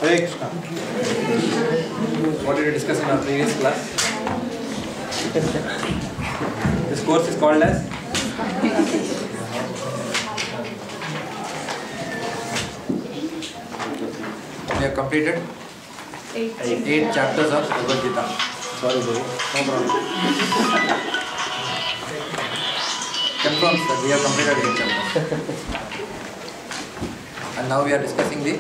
Hare Krishna. What did we discuss in our previous class? This course is called as we have completed 8 chapters of Bhagavad Gita. Sorry, no problem. Confirms that we have completed 8 chapters. And now we are discussing the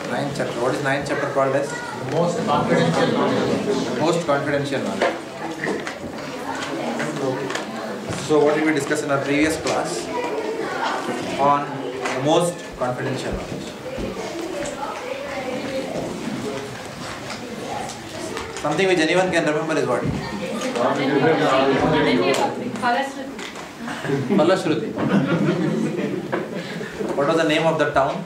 9th chapter. What is 9th chapter called as? Most confidential knowledge. Most confidential knowledge. So what did we discuss in our previous class on the most confidential knowledge? Something which anyone can remember is what? Falashruti. What was the name of the town?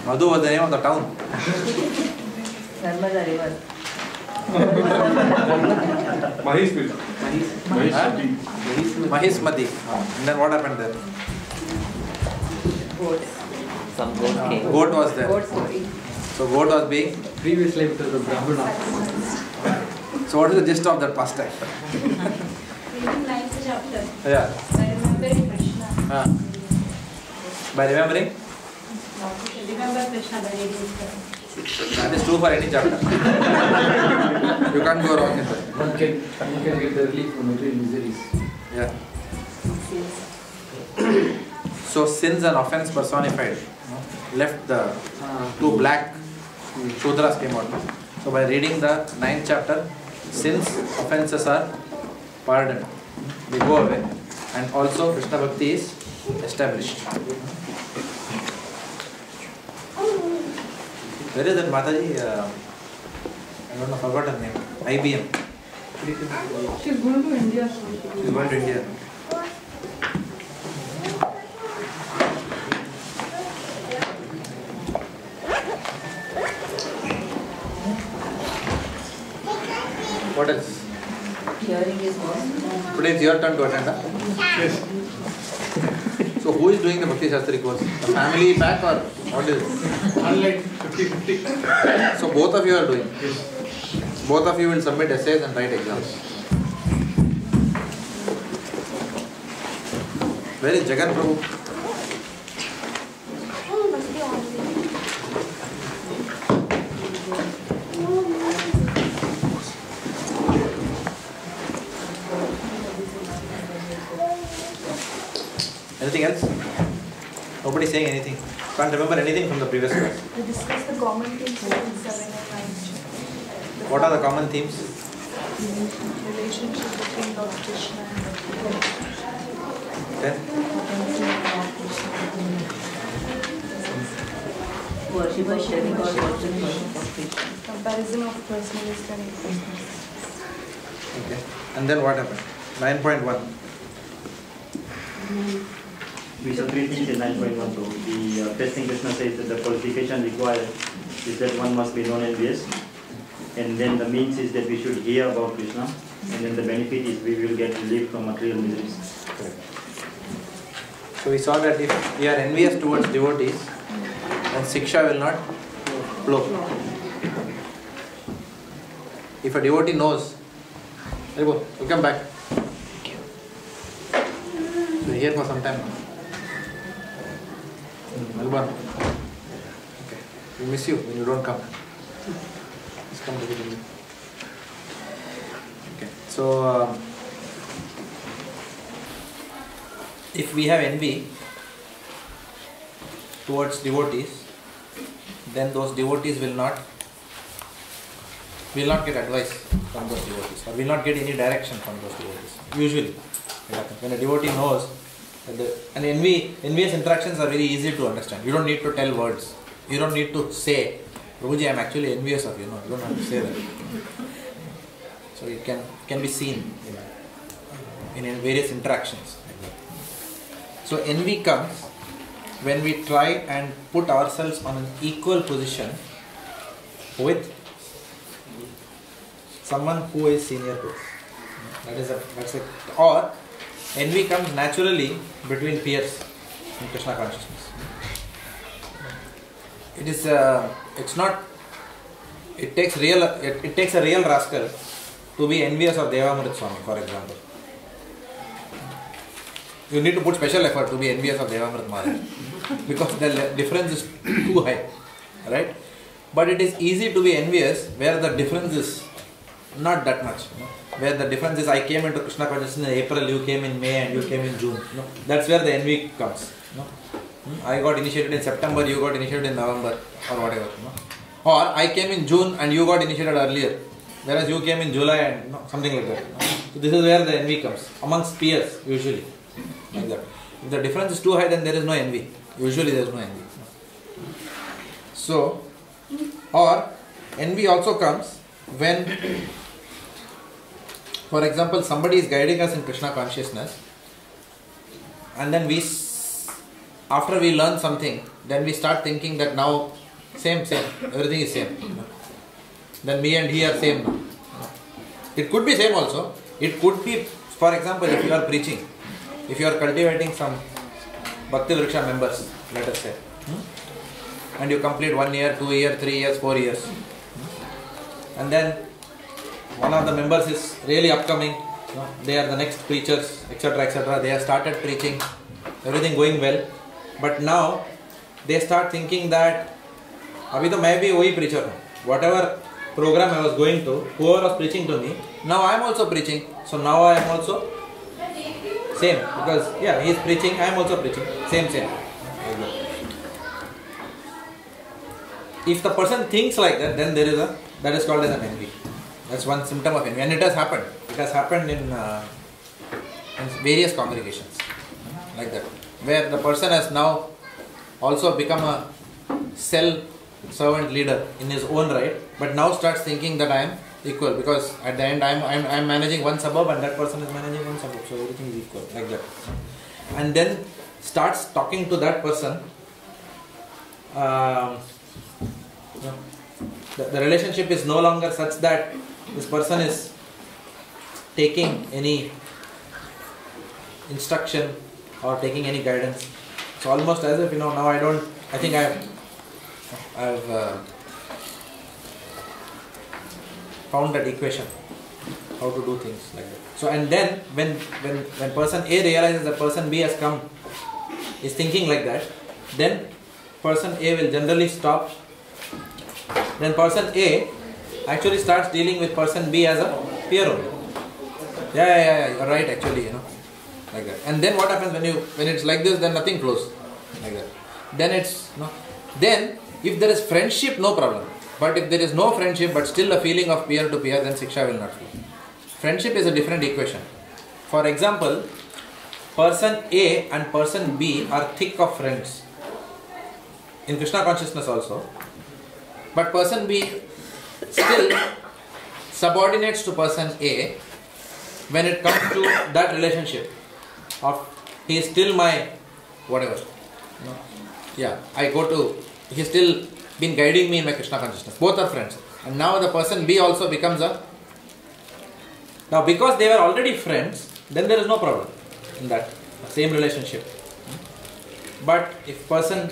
Madhu was the name of the town. Narmada river. Mahismati. And then what happened there? Some goat came. Goat was there. So goat was being? Previous life it was a Brahmana. So what is the gist of that pastime? Reading 9th chapter. Yeah. By remembering Krishna. By remembering? Remember Krishna by reading this. That is true for any chapter. You can't go wrong in that. One can get the relief from material miseries. Yeah. So sins and offense personified left the two black Shudras came out. So by reading the 9th chapter, sins, offenses are pardoned. They go away. And also Krishna Bhakti is established. Where is that Mataji? I don't know, forgot her name. IBM. She's going to India. She's going to India. What else? Hearing is what? Today it's your turn to attend. Huh? Yes. So who is doing the Bhakti Shastri course? The family back or what is it? Unlike 50-50. So both of you are doing? Yes. Both of you will submit essays and write exams. Where is Jagan Prabhu? Anything else? Nobody saying anything. Can't remember anything from the previous class. We discussed the common themes in 7 and 9th. What are the common themes? Relationship between Lord Krishna and Bhakti. Then? Worship of Shri God, worship of Krishna. Comparison of personalist and impersonalist. Okay. And then what happened? 9.1. We saw 3 things in 9.12. The first thing Krishna says that the qualification required is that one must be non-envious. And then the means is that we should hear about Krishna. And then the benefit is we will get relief from material miseries. Correct. So we saw that if we are envious towards devotees, then Siksha will not flow. If a devotee knows, there you go, you come back. So here for some time now. In Melbourne. Okay. We miss you when you don't come. Please come to visit me. Okay. So if we have envy towards devotees, then those devotees will not get advice from those devotees, or will not get any direction from those devotees. Usually, it happens. When a devotee knows that and envious interactions are very easy to understand. You don't need to tell words. You don't need to say, Prabhuji, I am actually envious of you. No, you don't have to say that. So it can be seen in various interactions. So envy comes when we try and put ourselves on an equal position with someone who is senior to us. That's it. Or envy comes naturally between peers. in Krishna consciousness. It's not. It takes a real rascal to be envious of Devamrita Swami, for example. You need to put special effort to be envious of Devamrita Maharaj because the difference is too high, right? But it is easy to be envious where the difference is not that much. Where the difference is, I came into Krishna consciousness in April, you came in May, and you came in June. That's where the envy comes. I got initiated in September, you got initiated in November, or whatever. Or I came in June and you got initiated earlier, whereas you came in July and something like that. So this is where the envy comes amongst peers, usually. Like that. If the difference is too high, then there is no envy. Usually there is no envy. So, or envy also comes when, for example, somebody is guiding us in Krishna consciousness, and then after we learn something, then we start thinking that now same, everything is same. Then me and he are same. It could be same also. It could be, for example, if you are preaching, if you are cultivating some Bhaktivedanta members, let us say, and you complete 1 year, 2 years, 3 years, 4 years, and then one of the members is really upcoming, they are the next preachers, etc., etc. They have started preaching, everything going well, but now they start thinking that abhi to main bhi wahi preacher hu. Whatever program I was going to, whoever was preaching to me, now I am also preaching, so now I am also same, because he is preaching, I am also preaching, same. If the person thinks like that, then that is called as an envy. That's one symptom of envy, and it has happened. It has happened in various congregations, like that, where the person has now also become a self-servant leader in his own right, but now starts thinking that I am equal, because at the end I am managing one suburb and that person is managing one suburb, so everything is equal, like that. And then starts talking to that person. The relationship is no longer such that this person is taking any instruction or taking any guidance. It's almost as if, now I think I've found that equation, how to do things like that. So, and then when person A realizes that person B has come, is thinking like that, then person A will generally stop. Then person A actually starts dealing with person B as a peer only. Yeah, you're right, actually, like that. And then what happens when it's like this, then nothing flows, like that. Then if there is friendship, no problem. But if there is no friendship but still a feeling of peer to peer, then Siksha will not flow. Friendship is a different equation. For example, person A and person B are thick of friends. In Krishna consciousness also. But person B still subordinates to person A when it comes to that relationship of he is still my whatever. He's still been guiding me in my Krishna consciousness. Both are friends. And now the person B also becomes now because they were already friends, then there is no problem in that same relationship. But if person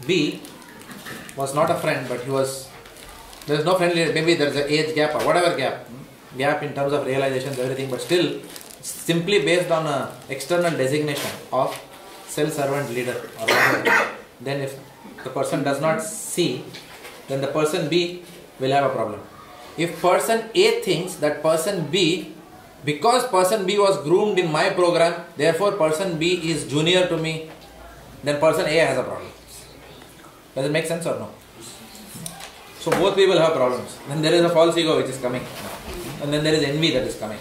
B was not a friend, but there is no friendly, maybe there is an age gap or whatever gap in terms of realizations, everything, but still simply based on an external designation of self-servant leader or whatever, then if the person does not see, then the person B will have a problem. If person A thinks that person B, because person B was groomed in my program, therefore person B is junior to me, then person A has a problem. Does it make sense or no? So both people have problems. Then there is a false ego which is coming. And then there is envy that is coming.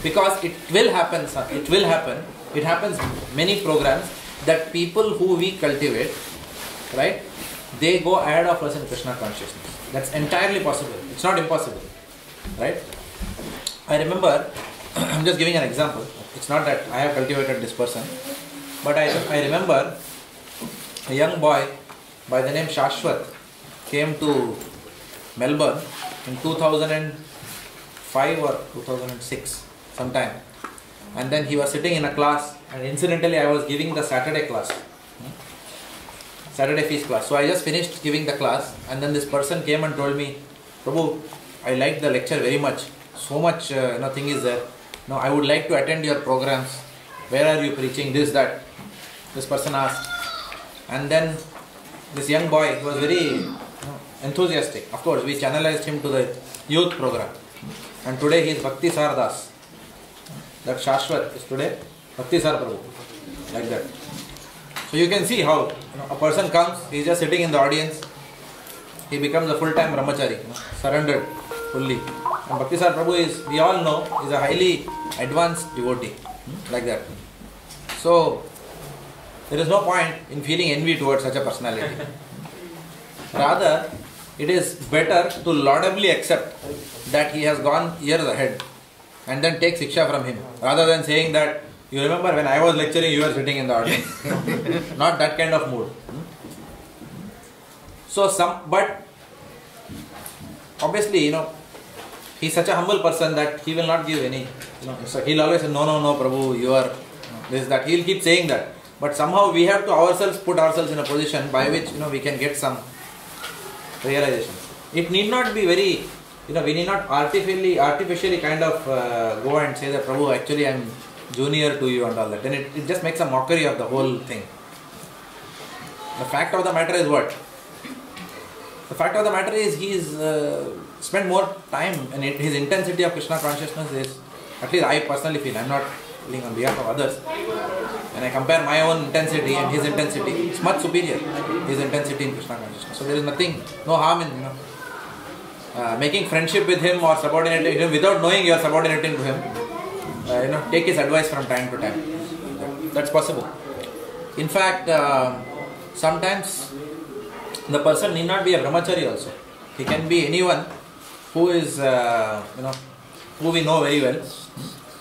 Because it will happen. It happens many programs that people who we cultivate, right, they go ahead of us in Krishna consciousness. That's entirely possible. It's not impossible. Right? I remember, I'm just giving an example. It's not that I have cultivated this person. But I remember a young boy by the name Shashwat came to Melbourne in 2005 or 2006 sometime, and then he was sitting in a class And incidentally, I was giving the Saturday class, Saturday feast class. So I just finished giving the class, and then this person came and told me, Prabhu, I liked the lecture very much. So much thing is there. No, I would like to attend your programs. Where are you preaching? This, that. This person asked. And then this young boy, he was very enthusiastic. Of course, we channelized him to the youth program. And today he is Bhakti Sardas. That Shashwat is today Bhakti Sar Prabhu. Like that. So you can see how a person comes, he is just sitting in the audience, he becomes a full-time brahmachari, surrendered fully. And Bhakti Sar Prabhu is, we all know, is a highly advanced devotee. Like that. So there is no point in feeling envy towards such a personality. Rather, it is better to laudably accept that he has gone years ahead and then take siksha from him, rather than saying that, you remember when I was lecturing, you were sitting in the audience. Not that kind of mood. So but obviously, he is such a humble person that he will not give any, so he will always say, no, Prabhu, you are this, that. He will keep saying that. But somehow we have to put ourselves in a position by which, we can get some realization. It need not be very, we need not artificially kind of go and say that, Prabhu, actually I am junior to you and all that. Then it just makes a mockery of the whole thing. The fact of the matter is what? The fact of the matter is he is spent more time, and his intensity of Krishna consciousness is, at least I personally feel, I am not feeling on behalf of others, when I compare my own intensity and his intensity, it's much superior, his intensity in Krishna consciousness. So there is no harm in making friendship with him or subordinating him without knowing you are subordinating to him. Take his advice from time to time. That's possible. In fact, sometimes the person need not be a brahmachari also. He can be anyone who is, who we know very well,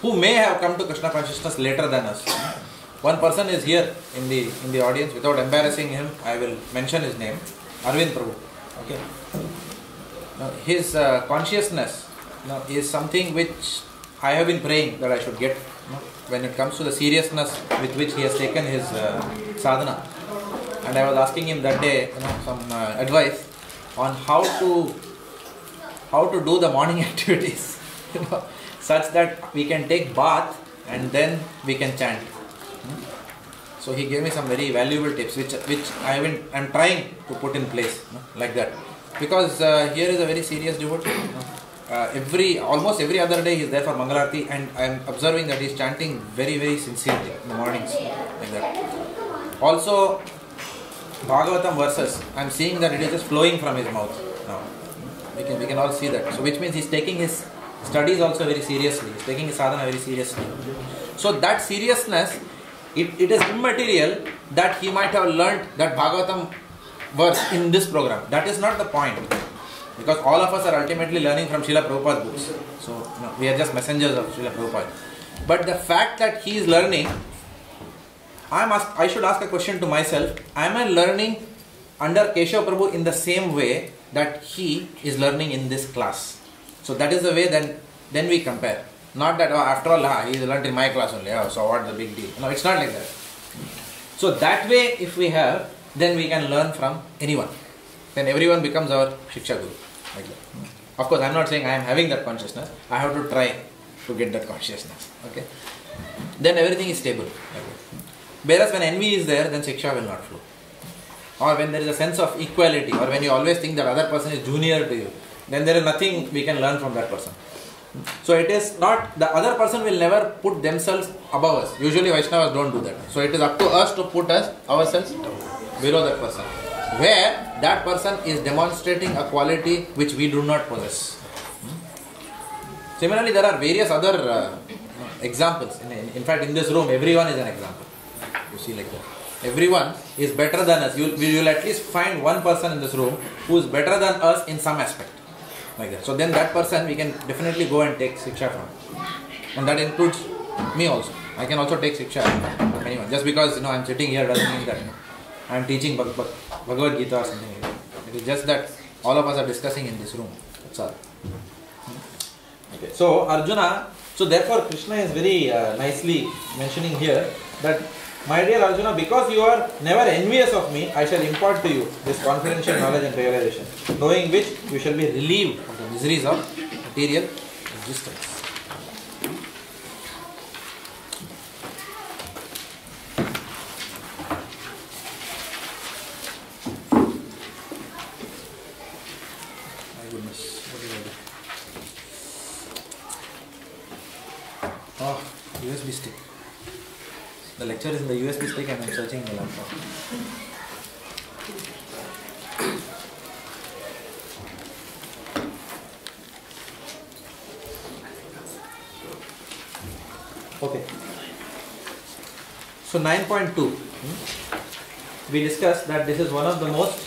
who may have come to Krishna consciousness later than us. One person is here in the audience. Without embarrassing him, I will mention his name, Arvind Prabhu. Okay. His consciousness is something which I have been praying that I should get when it comes to the seriousness with which he has taken his sadhana. And I was asking him that day some advice on how to do the morning activities such that we can take bath and then we can chant. So he gave me some very valuable tips which I am trying to put in place like that, because here is a very serious devotee. Almost every other day he is there for Mangalarti, and I am observing that he is chanting very, very sincerely in the mornings like that. Also Bhagavatam verses, I am seeing that it is just flowing from his mouth now. We can all see that. So which means he is taking his studies also very seriously. He is taking his sadhana very seriously. So that seriousness, it is immaterial that he might have learnt that Bhagavatam verse in this program. That is not the point. Because all of us are ultimately learning from Srila Prabhupada's books. So we are just messengers of Srila Prabhupada. But the fact that he is learning, I should ask a question to myself. Am I learning under Keshav Prabhu in the same way that he is learning in this class? So that is the way then we compare. Not that, after all, he is learned in my class only. So what's the big deal? No, it's not like that. So that way, if we have, then we can learn from anyone. Then everyone becomes our Shiksha Guru. Like that. Of course, I am not saying I am having that consciousness. I have to try to get that consciousness. Okay. Then everything is stable. Okay. Whereas when envy is there, then Shiksha will not flow. Or when there is a sense of equality, or when you always think that other person is junior to you, then there is nothing we can learn from that person. So it is not, the other person will never put themselves above us. Usually Vaishnavas don't do that. So it is up to us to put ourselves below that person, where that person is demonstrating a quality which we do not possess. Similarly, there are various other examples. In fact, in this room, everyone is an example. You see like that. Everyone is better than us. You will at least find one person in this room who is better than us in some aspect. Like that. So then that person we can definitely go and take Siksha from. And that includes me also. I can also take Siksha from anyone. Just because I am sitting here doesn't mean that I am teaching Bhagavad Gita or something like that. It is just that all of us are discussing in this room. That's all. Okay. So Arjuna, so therefore Krishna is very nicely mentioning here that, my dear Arjuna, because you are never envious of me, I shall impart to you this confidential knowledge and realization, knowing which you shall be relieved of the miseries of material existence. My goodness, what did I do? Oh, USB stick. The lecture is in the USB stick and I am searching the laptop. Okay. So 9.2. We discussed that this is one of the most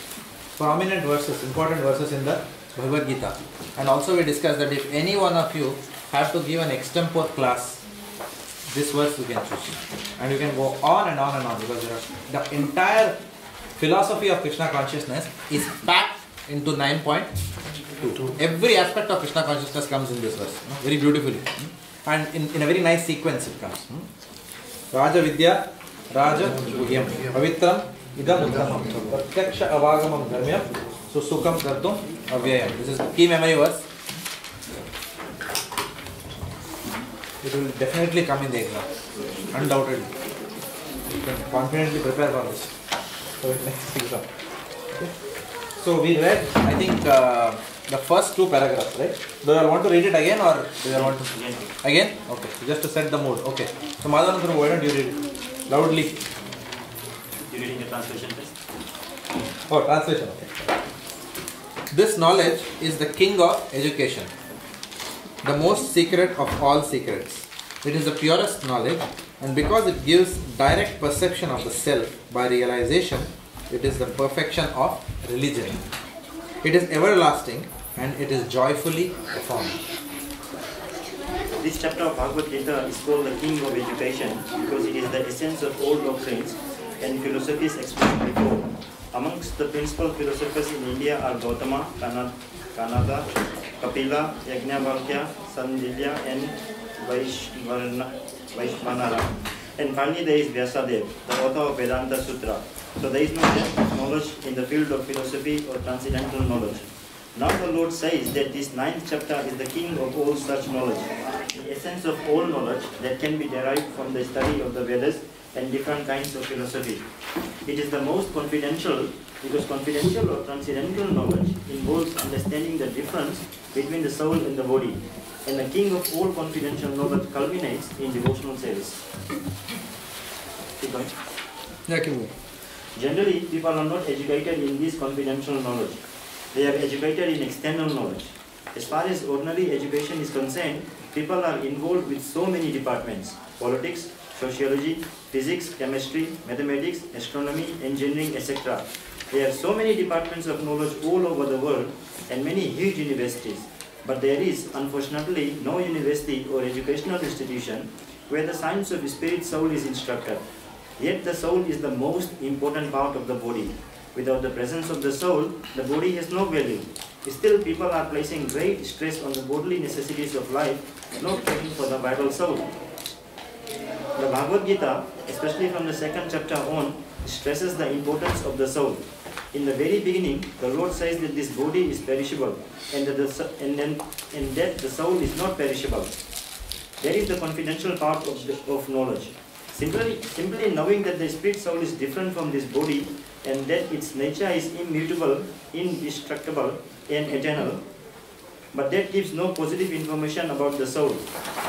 prominent verses, important verses in the Bhagavad Gita. And also we discussed that if any one of you have to give an extempore class, this verse you can choose. And you can go on and on and on, because the entire philosophy of Krishna consciousness is packed into 9.2. Every aspect of Krishna consciousness comes in this verse, very beautifully. And in a very nice sequence it comes. Raja Vidya, Raja Guhyam, Pavitram, Idam Uttamam, Pratyaksha Avagamam Dharmyam, Susukam Kartum Avyayam. This is the key memory verse. It will definitely come in the exam, undoubtedly. You can confidently prepare for this. So next exam. Okay. So we read, I think, the first two paragraphs, right? Do you want to read it again, or do you want to again? Okay. So just to set the mood. Okay. So Madhavan, why don't you read it loudly? You reading the translation first? Oh, translation. Okay. This knowledge is the king of education, the most secret of all secrets. It is the purest knowledge, and because it gives direct perception of the self by realization, it is the perfection of religion. It is everlasting and it is joyfully performed. This chapter of Bhagavad Gita is called the king of education because it is the essence of all doctrines and philosophies explained before. Amongst the principal philosophers in India are Gautama, Kanada, Kapila, Yajnavalkya, Sandilya and Vaishvanara. And finally there is Vyasadeva, the author of Vedanta Sutra. So there is no depth of knowledge in the field of philosophy or transcendental knowledge. Now the Lord says that this 9th chapter is the king of all such knowledge, the essence of all knowledge that can be derived from the study of the Vedas and different kinds of philosophy. It is the most confidential because confidential or transcendental knowledge involves understanding the difference between the soul and the body. And the king of all confidential knowledge culminates in devotional service. Keep going. Yeah, keep going. Generally, people are not educated in this confidential knowledge. They are educated in external knowledge. As far as ordinary education is concerned, people are involved with so many departments: politics, sociology, physics, chemistry, mathematics, astronomy, engineering, etc. There are so many departments of knowledge all over the world and many huge universities. But there is, unfortunately, no university or educational institution where the science of spirit soul is instructed. Yet the soul is the most important part of the body. Without the presence of the soul, the body has no value. Still, people are placing great stress on the bodily necessities of life, not caring for the vital soul. The Bhagavad Gita, especially from the 2nd chapter on, stresses the importance of the soul. In the very beginning, the Lord says that this body is perishable and that the soul is not perishable. That is the confidential part of knowledge. Simply knowing that the spirit soul is different from this body and that its nature is immutable, indestructible and eternal, but that gives no positive information about the soul.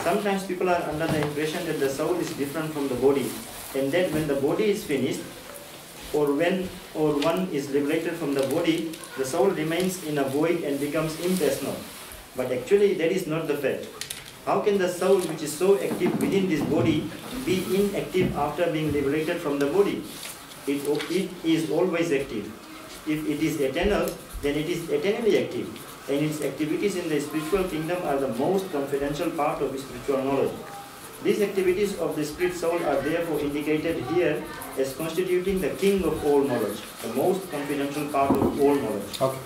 Sometimes people are under the impression that the soul is different from the body and that when the body is finished or one is liberated from the body, the soul remains in a void and becomes impersonal. But actually that is not the fact. How can the soul, which is so active within this body, be inactive after being liberated from the body? It is always active. If it is eternal, then it is eternally active. And its activities in the spiritual kingdom are the most confidential part of spiritual knowledge. These activities of the spirit soul are therefore indicated here as constituting the king of all knowledge, the most confidential part of all knowledge. Okay.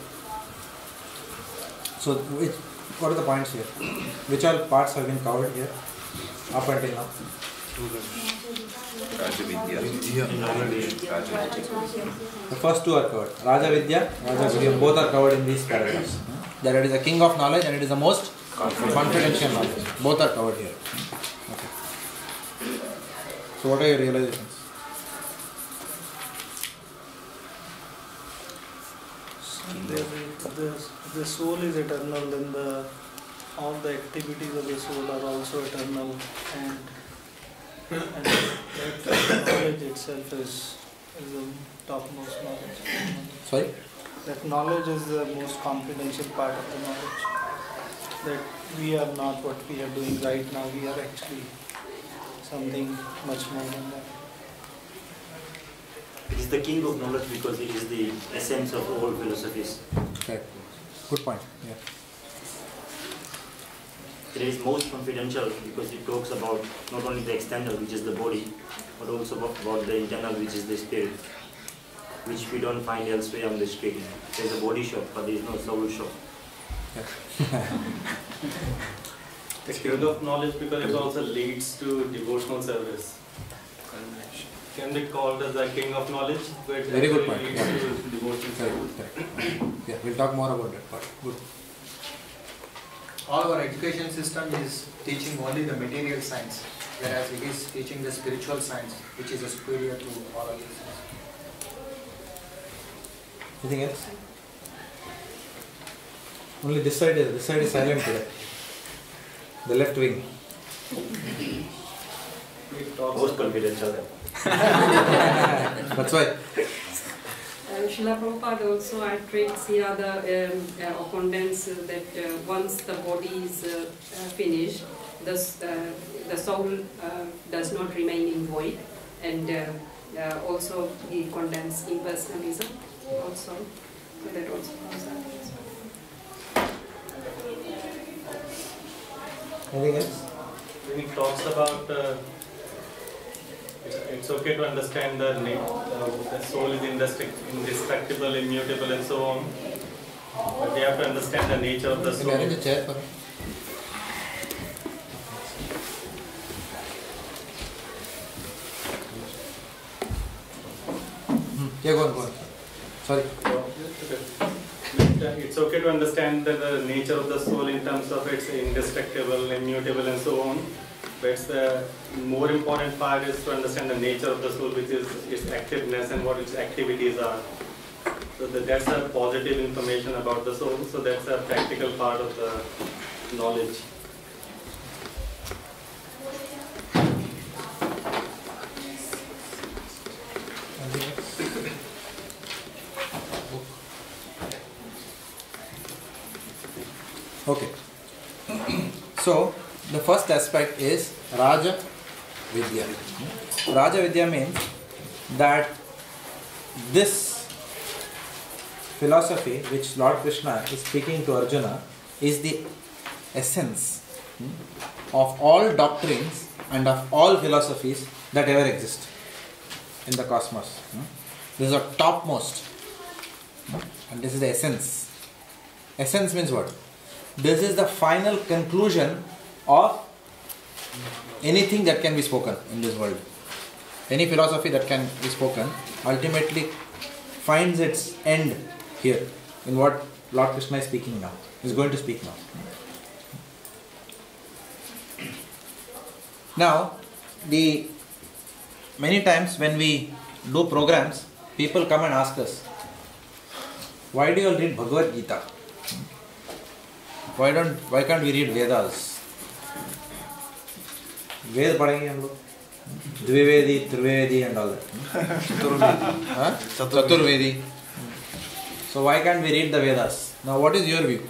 So, what are the points here? Which all parts have been covered here up until now? The first two are covered. Raja Vidya, both are covered in these paragraphs. That it is the king of knowledge and it is the most confidential knowledge. Both are covered here. Okay. So what are your realizations? The soul is eternal, then all the activities of the soul are also eternal, and that knowledge itself is the topmost knowledge. Sorry? That knowledge is the most confidential part of the knowledge. That we are not what we are doing right now, we are actually something much more than that. It is the king of knowledge because it is the essence of all philosophies. Okay. Good point. Yeah. It is most confidential because it talks about not only the external, which is the body, but also about the internal, which is the spirit, which we don't find elsewhere on the street. There is a body shop, but there is no soul shop. The king of knowledge because it also leads to devotional service. Can be called as the king of knowledge, but very good point. Leads Yeah. to devotional service. Yeah, we'll talk more about that part. Good. All our education system is teaching only the material science, whereas it is teaching the spiritual science, which is superior to all of these. Anything else? Only this side is silent today. The left wing. Most confidential. That's why. Srila Prabhupada also treats here the opponents that once the body is finished, the soul does not remain in void, and also he condemns impersonalism also. So that also comes out. Anything else? When he talks about it's okay to understand the soul is indestructible, immutable, and so on. But we have to understand the nature of the soul. Can you arrange a chair for me? Yeah, go on. Sorry. It's okay to understand the nature of the soul in terms of its indestructible, immutable, and so on. But the more important part is to understand the nature of the soul, which is its activeness and what its activities are. So that's a positive information about the soul. So that's a practical part of the knowledge. Okay. So the first aspect is Raja Vidya. Raja Vidya means that this philosophy which Lord Krishna is speaking to Arjuna is the essence of all doctrines and of all philosophies that ever exist in the cosmos. This is the topmost, and this is the essence. Essence means what? This is the final conclusion of anything that can be spoken in this world. Any philosophy that can be spoken ultimately finds its end here in what Lord Krishna is speaking now, is going to speak now. Now, many times when we do programs, people come and ask us, why do you all read Bhagavad Gita? Why can't we read Vedas? Ved padhenge hum log. Dvivedi, Trivedi and all that. Chaturvedi. So why can't we read the Vedas? Now what is your view?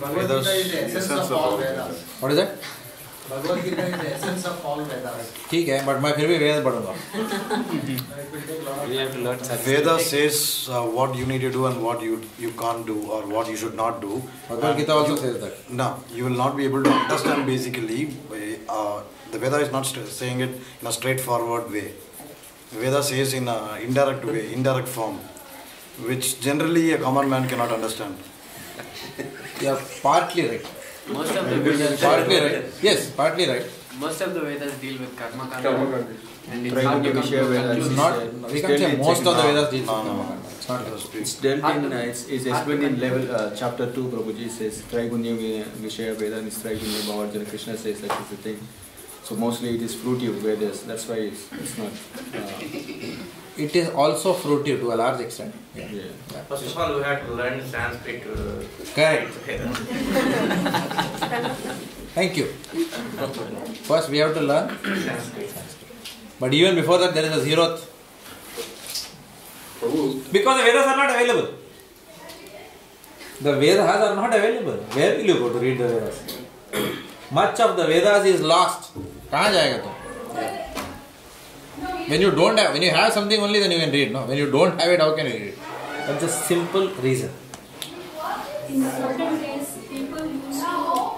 Bhagavad Gita is the essence of all Vedas. What is that? Bhagavad Gita is the essence of all Vedas. ठीक है, but मैं फिर भी वेद पढ़ूंगा. Veda says what you need to do and what you can't do or what you should not do. Bhagavad Gita also says that. No, you will not be able to understand basically. The Veda is not saying it in a straightforward way. Veda says in an indirect way, indirect form, which generally a common man cannot understand. Yeah, partly right. Most of the Vedas partly right. Yes, partly right. Most of the Vedas deal with karma kanda. Karma kanda. And it's hard to come to a conclusion. It's not, we can say most of the Vedas deal with karma kanda. It's not. It's dealt in, it's explained in level, chapter 2, Prabhuji says, Traigunya Vishaya Veda, and Traigunya Bhavarjana. Krishna says that is the thing. So mostly it is fruitive Vedas, that's why it's not... It is also fruitive to a large extent. Yeah. First of all, we have to learn Sanskrit. Correct. Thank you. First we have to learn Sanskrit. But even before that there is a zeroth. Because the Vedas are not available. The Vedas are not available. Where will you go to read the Vedas? Much of the Vedas is lost. कहाँ जाएगा तुम? When you don't have, when you have something only, then you can read. No, when you don't have it, how can you read it? That's a simple reason. In the olden days, people used to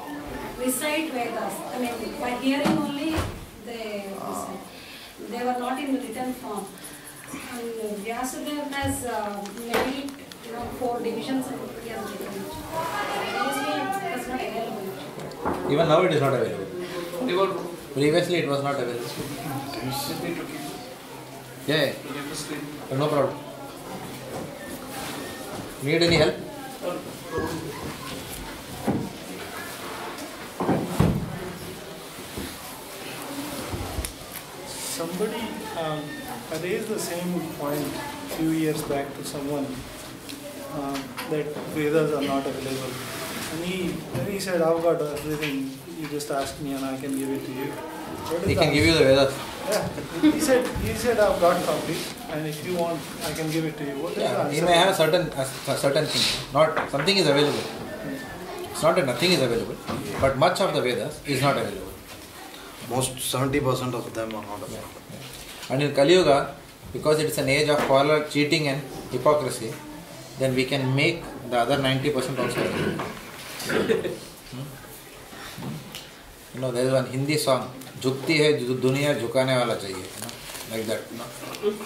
recite Vedas. I mean, by hearing only, they recite. They were not in written form. And Vyasadeva has made 4 divisions and he has written it. Previously, it was not available. Even now, it is not available. Previously, it was not available. Yeah. No problem. Need any help? Somebody raised the same point a few years back to someone that Vedas are not available. And he said, I've got everything, you just ask me and I can give it to you. He can give you the Vedas. Yeah. He said I've got copy and if you want I can give it to you. What is the answer? He may have certain things. Not something is available. It's not that nothing is available, but much of the Vedas is not available. Most 70% of them are not available. Yeah. And in Kali Yuga, because it's an age of cheating and hypocrisy, then we can make the other 90% also available. There is one Hindi song, "Jukti hai duniya jhukane wala chahiye," like that.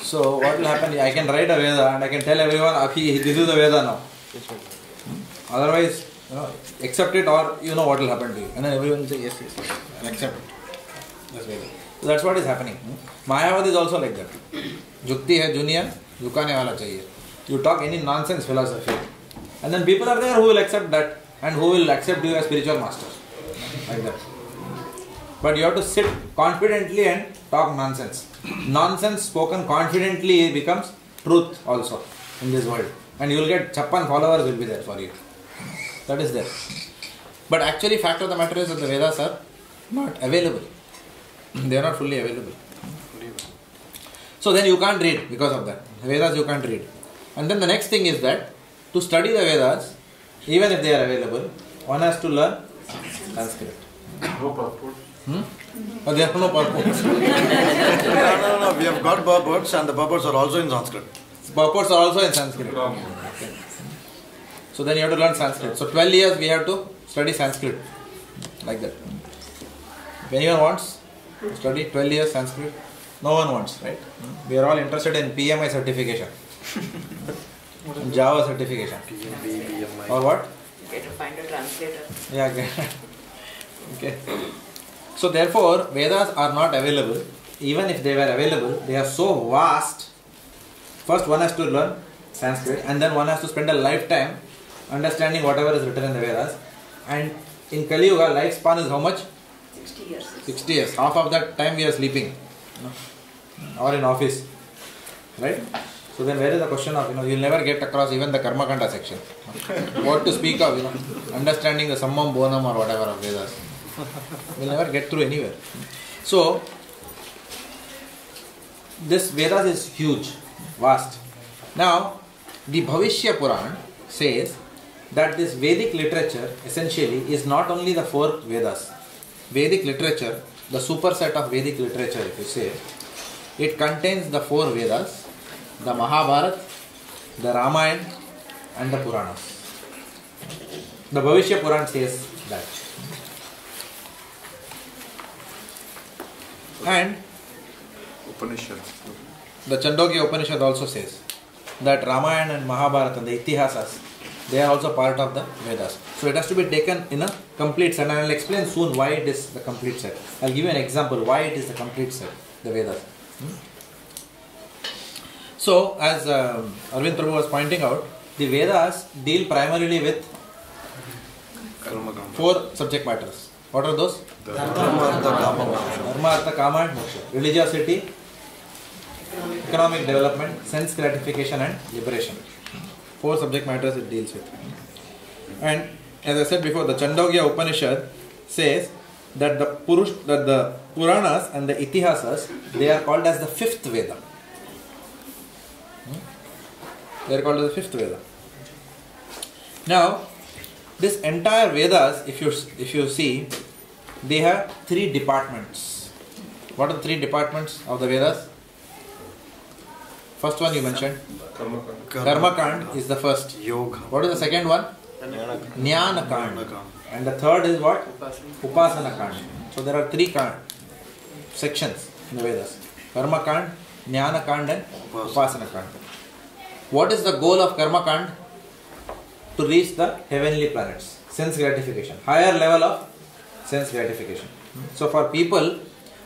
So what will happen? I can write a Veda and I can tell everyone, "This is the Veda now." Otherwise, accept it or you know what will happen to you, and then everyone will say yes, accept it. That's Veda. So that's what is happening. Mayavad is also like that. Jukti hai duniya jhukane wala chahiye. You talk any nonsense philosophy, and then people are there who will accept that and who will accept you as spiritual master, like that. But you have to sit confidently and talk nonsense. Nonsense spoken confidently becomes truth also in this world. And you will get 56 followers will be there for you. That is there. But actually fact of the matter is that the Vedas are not available. They are not fully available. So then you can't read because of that. The Vedas you can't read. And then the next thing is that to study the Vedas, even if they are available, one has to learn Sanskrit. No purport. But there are no purports. No. We have got purports and the purports are also in Sanskrit. Purports are also in Sanskrit. Okay. So then you have to learn Sanskrit. So 12 years we have to study Sanskrit. Like that. If anyone wants to study 12 years Sanskrit, no one wants, right? We are all interested in PMI certification. Java certification. Or what? Get to find a translator. Yeah, okay. So therefore, Vedas are not available. Even if they were available, they are so vast. First one has to learn Sanskrit and then one has to spend a lifetime understanding whatever is written in the Vedas. And in Kali Yuga, lifespan is how much? 60 years. 60 years. Half of that time we are sleeping. Or in office. Right? So then where is the question of, you'll never get across even the Karma Kanda section. What to speak of, understanding the Sammam Bonam or whatever of Vedas. We'll never get through anywhere. So, this Vedas is huge, vast. Now, the Bhavishya Puran says that this Vedic literature essentially is not only the 4 Vedas. Vedic literature, the superset of Vedic literature, if you say, it contains the 4 Vedas, the Mahabharata, the Ramayana and the Puranas. The Bhavishya Puran says that. And Upanishad. The Chandogya Upanishad also says that Ramayana and Mahabharata, the Itihasas, they are also part of the Vedas. So it has to be taken in a complete set, and I will explain soon why it is the complete set. I will give you an example why it is the complete set, the Vedas. So, as Arvind Prabhu was pointing out, the Vedas deal primarily with 4 subject matters. What are those? Dharma, Artha, Kama and Moksha. Religiosity, economic development, sense gratification and liberation. 4 subject matters it deals with. And as I said before, the Chandogya Upanishad says that the Puranas and the Itihasas, they are called as the 5th Veda. They are called as the 5th Veda. Now, this entire Vedas, if you see, they have 3 departments. What are the 3 departments of the Vedas? First one you mentioned. Karma Kand is the first. Yoga. What is the second one? Jnana Kand. And the third is what? Upasana Kand. So there are 3 sections in the Vedas. Karma Kand, Jnana Kand and Upasana Kand. What is the goal of Karma Kand? To reach the heavenly planets. Sense gratification. Higher level of sense gratification. So for people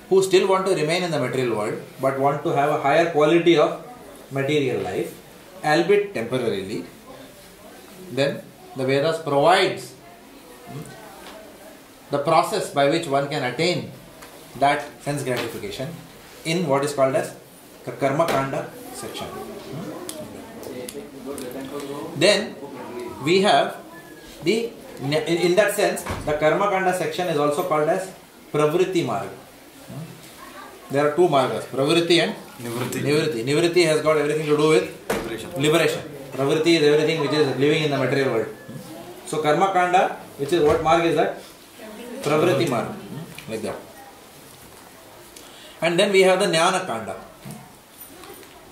who still want to remain in the material world but want to have a higher quality of material life, albeit temporarily, then the Vedas provides the process by which one can attain that sense gratification in what is called as the Karma Kanda section. Then we have in that sense, the Karma Kanda section is also called as Pravritti Marga. There are 2 margas, Pravritti and Nivritti. Nivritti has got everything to do with liberation. Pravritti is everything which is living in the material world. So Karma Kanda, which is what marg is that? Pravritti Marga. Like that. And then we have the Jnana Kanda.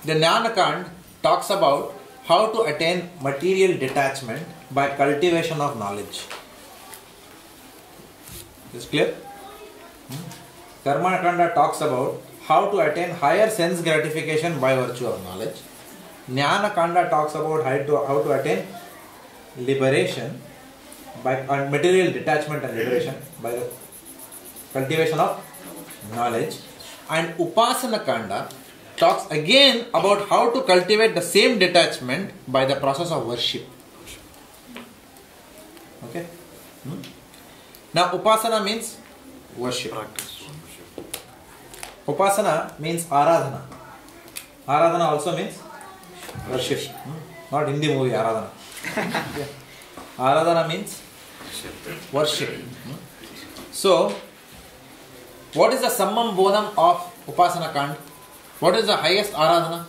The Jnana Kanda talks about how to attain material detachment by cultivation of knowledge. Is clear? Karma Kanda talks about how to attain higher sense gratification by virtue of knowledge. Jnana Kanda talks about how to attain liberation by material detachment and liberation by the cultivation of knowledge. And Upasana Kanda talks again about how to cultivate the same detachment by the process of worship. Okay? Now Upasana means worship. Practice. Upasana means Aradhana. Aradhana also means worship. Not Hindi movie Aradhana. Aradhana means worship. So, what is the summum bonum of Upasana Kand? What is the highest Aradhana?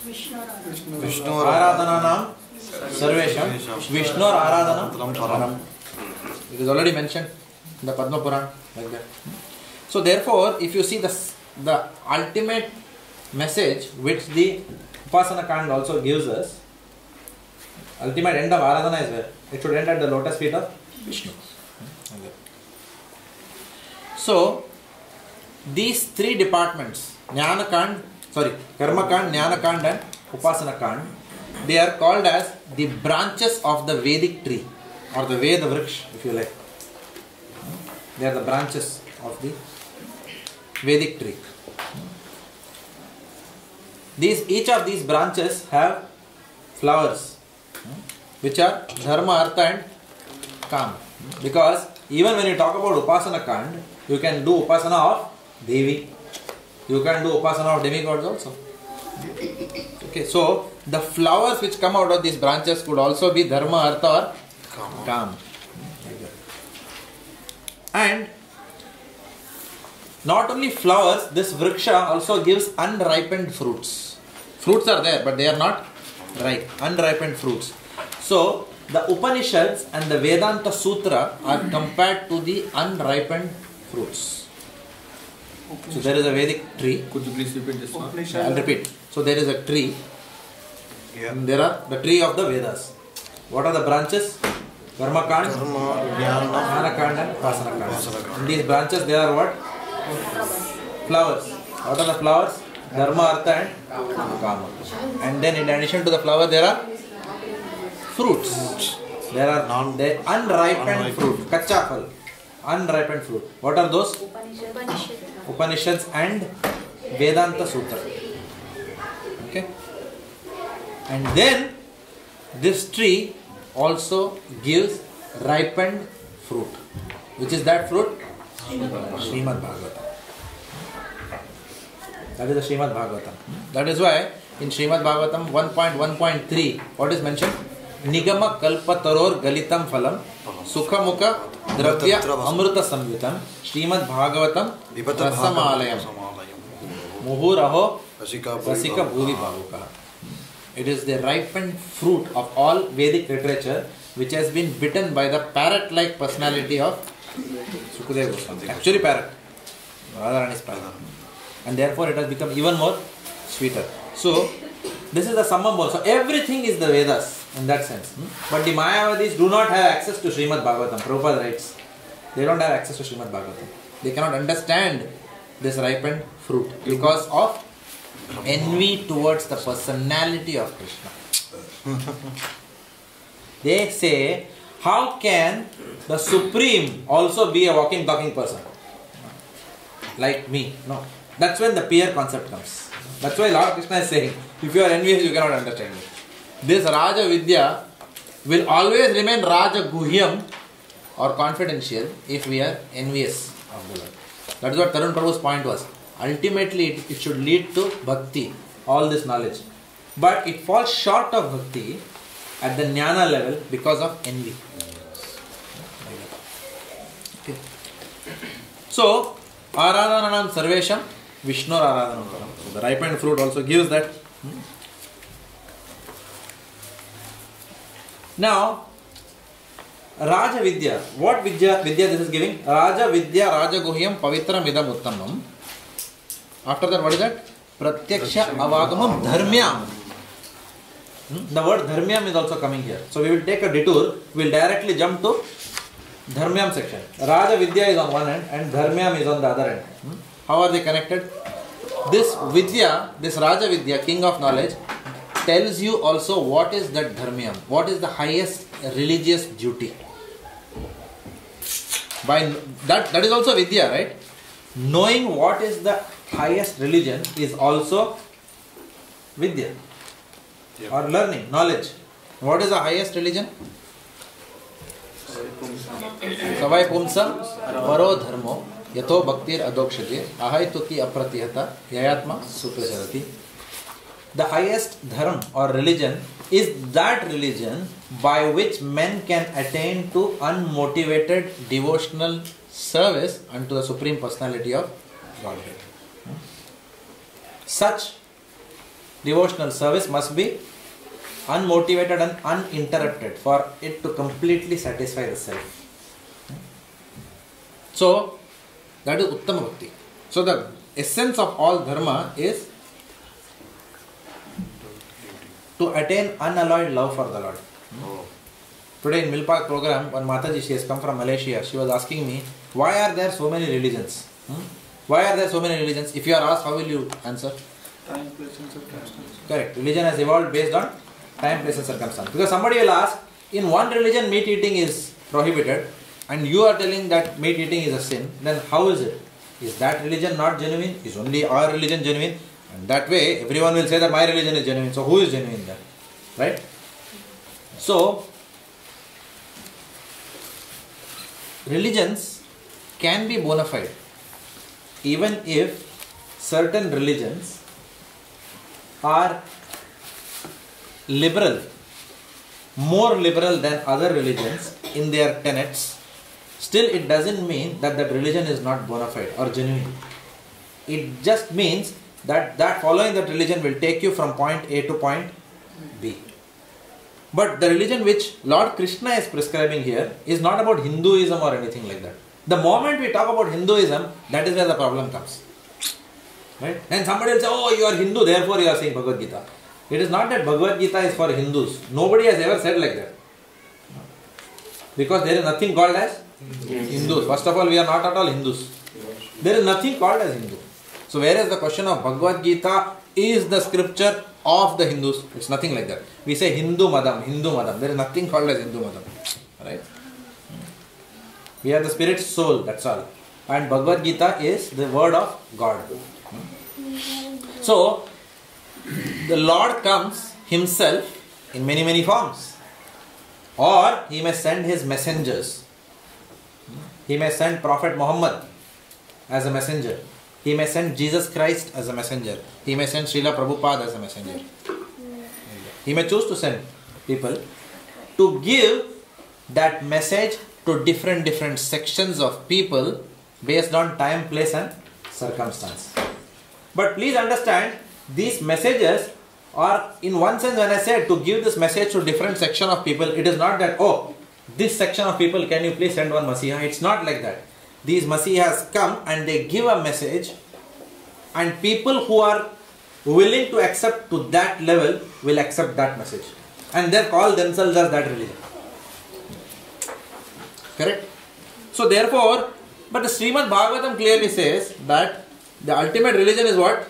Vishnu Aradhana Nam Sarvesham Vishnu Aradhana Param. It is already mentioned in the Padma Purana like that. So therefore, if you see the ultimate message which the Upasana Kand also gives us, ultimate end of Aradhana is where? It should end at the lotus feet of Vishnu. Okay. So, these 3 departments, Karma Kand, Jnana Kand and Upasana Kand, they are called as the branches of the Vedic tree or the Veda Vriksha, if you like. They are the branches of the Vedic tree. Each of these branches have flowers, which are Dharma, Artha and Kama. Because even when you talk about Upasana Kand, you can do Upasana of Devi. You can do Upasana of demigods also. Okay, so the flowers which come out of these branches could also be Dharma, Artha or Kama. And not only flowers, this Vriksha also gives unripened fruits. Fruits are there, but they are not ripe. Unripened fruits. So, the Upanishads and the Vedanta Sutra are compared to the unripened fruits. So, there is a Vedic tree. Could you please repeat this one? I will repeat. So, there is a tree. And there are the tree of the Vedas. What are the branches? Karma Kand, Jnana Kand and Upasana Kand. In these branches there are what? Flowers. What are the flowers? Dharma, Artha and Kama. And then in addition to the flower there are fruits. There are unripened fruit, kacha phal, unripened fruit. What are those? Upanishads and Vedanta Sutra. Okay. And then this tree also gives ripened fruit. Which is that fruit? Srimad Bhagavatam. That is the Srimad Bhagavatam. That is why in Srimad Bhagavatam 1.1.3, what is mentioned? Nigama kalpa taror galitam phalam sukha mukha dravya amruta samyutam Srimad Bhagavatam rasamalayam muhuraho rasika bhuvi bhavuka. It is the ripened fruit of all Vedic literature which has been bitten by the parrot-like personality of Sukadeva Goswami. Actually parrot. Radharani's parrot. And therefore it has become even more sweeter. So, this is the summum bowl. So, everything is the Vedas in that sense. But the Mayavadis do not have access to Srimad Bhagavatam. Prabhupada writes. They don't have access to Srimad Bhagavatam. They cannot understand this ripened fruit because of envy towards the personality of Krishna. They say, how can the Supreme also be a walking, talking person? Like me. No. That's when the peer concept comes. That's why Lord Krishna is saying, if you are envious, you cannot understand me. This Raja Vidya will always remain Raja Guhyam or confidential if we are envious of the Lord. That is what Tarun Prabhu's point was. Ultimately, it should lead to bhakti, all this knowledge. But it falls short of bhakti at the jnana level because of envy. Okay. So, Aradhananam Sarvesham Vishnu Aradhanam. So the ripened fruit also gives that. Now, Raja Vidya. What Vidya this is giving? Raja Vidya Raja Guhyam Pavitram Idam Uttamam. After that, what is that? Pratyaksha Avagamam Dharmyam. The word Dharmyam is also coming here. So we will take a detour. We will directly jump to Dharmyam section. Raja Vidya is on one end and Dharmyam is on the other end. How are they connected? This Vidya, this Raja Vidya, king of knowledge, tells you also what is that Dharmyam. What is the highest religious duty. By that is also Vidya, right? Knowing what is the highest religion is also Vidya. Or learning, knowledge. What is the highest religion? Savai Pumsam Varo Dharmo Yato Bhaktir Adokshati Ahaituki Apratihata Yayatma Supracharati. The highest dharma or religion is that religion by which men can attain to unmotivated devotional service unto the Supreme Personality of Godhead. Such devotional service must be unmotivated and uninterrupted for it to completely satisfy the self. So, that is Uttama Bhakti. So, the essence of all dharma is to attain unalloyed love for the Lord. Today in Milpark program, one Mataji, she has come from Malaysia, she was asking me, why are there so many religions? Why are there so many religions? If you are asked, how will you answer? Time, place and circumstance. Correct. Religion has evolved based on time, place and circumstance. Because somebody will ask, in one religion meat eating is prohibited and you are telling that meat eating is a sin, then how is it? Is that religion not genuine? Is only our religion genuine? And that way everyone will say that my religion is genuine. So who is genuine then? Right? So, religions can be bona fide even if certain religions are liberal, more liberal than other religions in their tenets. Still, it doesn't mean that that religion is not bona fide or genuine. It just means that following that religion will take you from point A to point B. But the religion which Lord Krishna is prescribing here is not about Hinduism or anything like that. The moment we talk about Hinduism, that is where the problem comes. Right? And somebody will say, oh, you are Hindu, therefore you are saying Bhagavad Gita. It is not that Bhagavad Gita is for Hindus. Nobody has ever said like that. Because there is nothing called as Hindus. First of all, we are not at all Hindus. There is nothing called as Hindu. So whereas the question of Bhagavad Gita is the scripture of the Hindus. It's nothing like that. We say Hindu Madam, Hindu Madam. There is nothing called as Hindu Madam. Right? We are the spirit's soul, that's all. And Bhagavad Gita is the word of God. So, the Lord comes himself in many, many forms. Or he may send his messengers. He may send Prophet Muhammad as a messenger. He may send Jesus Christ as a messenger. He may send Srila Prabhupada as a messenger. He may choose to send people to give that message to different sections of people based on time, place and circumstance. But please understand, these messages are, in one sense, when I say to give this message to different section of people, it is not that, oh, this section of people, can you please send one Masiha? It's not like that. These Masihas come and they give a message, and people who are willing to accept to that level will accept that message. And they call themselves as that religion. Correct? So therefore, but the Srimad Bhagavatam clearly says that the ultimate religion is what?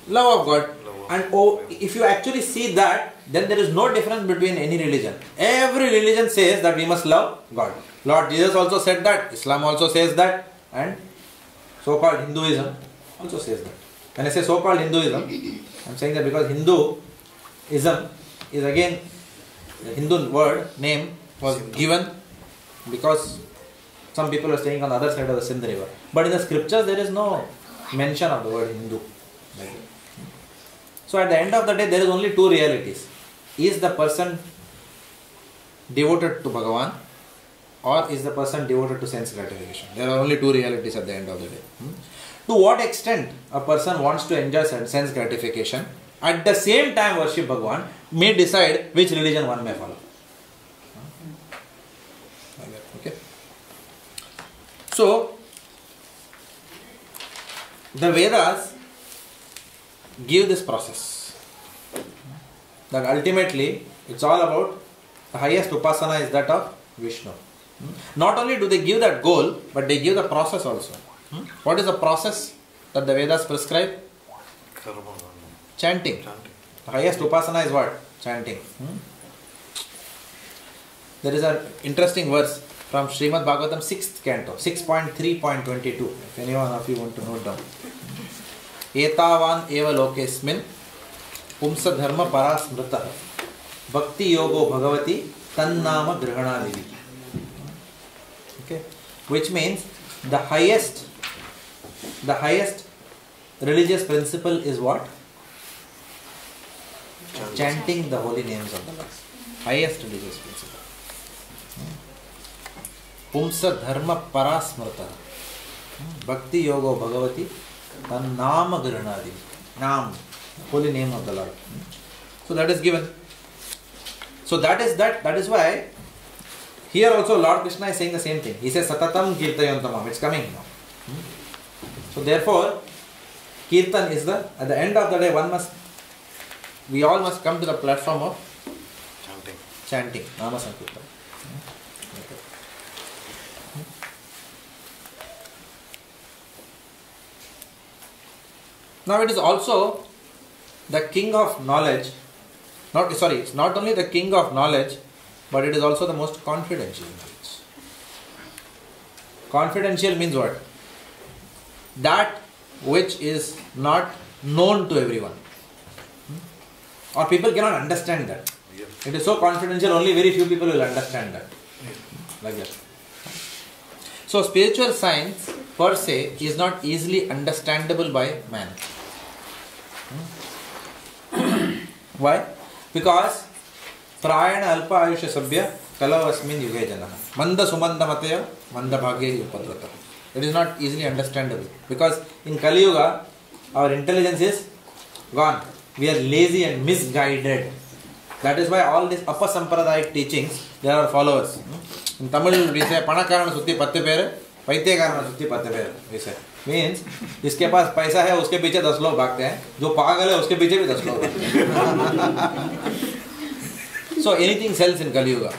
Love of God. And if you actually see that, then there is no difference between any religion. Every religion says that we must love God. Lord Jesus also said that. Islam also says that. And so-called Hinduism also says that. When I say so-called Hinduism, I am saying that because Hinduism is again, the Hindu word, name was given because some people are staying on the other side of the Sindh river. But in the scriptures there is no mention of the word Hindu. So at the end of the day, there is only two realities. Is the person devoted to Bhagavan, or is the person devoted to sense gratification? There are only two realities at the end of the day. To what extent a person wants to enjoy sense gratification, at the same time worship Bhagavan, may decide which religion one may follow. Okay. So, the Vedas give this process. That ultimately, it's all about the highest upasana is that of Vishnu. Not only do they give that goal, but they give the process also. What is the process that the Vedas prescribe? Chanting. The highest upasana is what? Chanting. There is an interesting verse from Srimad Bhagavatam 6th canto, 6.3.22. If anyone of you want to note down. Etavan eva lokesmin pumsa dharma parasmrtah bhakti yogo bhagavati tannama grihana. Okay, which means the highest religious principle is what? Chanting the holy names of the Lord. Highest religious principle. Pumsa dharma parasmrtah bhakti yogo bhagavati Nama Granadi. Nam, holy name of the Lord. So that is given. So that is why here also Lord Krishna is saying the same thing. He says Satatam Kirtayantamam. It's coming now. So therefore, Kirtan is at the end of the day, we all must come to the platform of chanting. Nama Sankirtan. Now it is also the king of knowledge. It's not only the king of knowledge, but it is also the most confidential knowledge. Confidential means what? That which is not known to everyone. Or people cannot understand that. It is so confidential, only very few people will understand that. Like that. So spiritual science per se is not easily understandable by man. Why? Because prayana alpa ayusha sabhya kalau asmin yuge jana manda sumanda mataya manda bhagye upadrata. It is not easily understandable because in Kali Yuga our intelligence is gone. We are lazy and misguided. That is why all these apasampradayik teachings, there are followers. In Tamil we say panakarana sutti 10 पेर पैत्यकारana sutti 10 पेर. We say means जिसके पास पैसा है उसके पीछे 10 लोग भागते हैं, जो पागल है उसके पीछे भी 10 लोग भागते हैं. So anything sells in Kali Yuga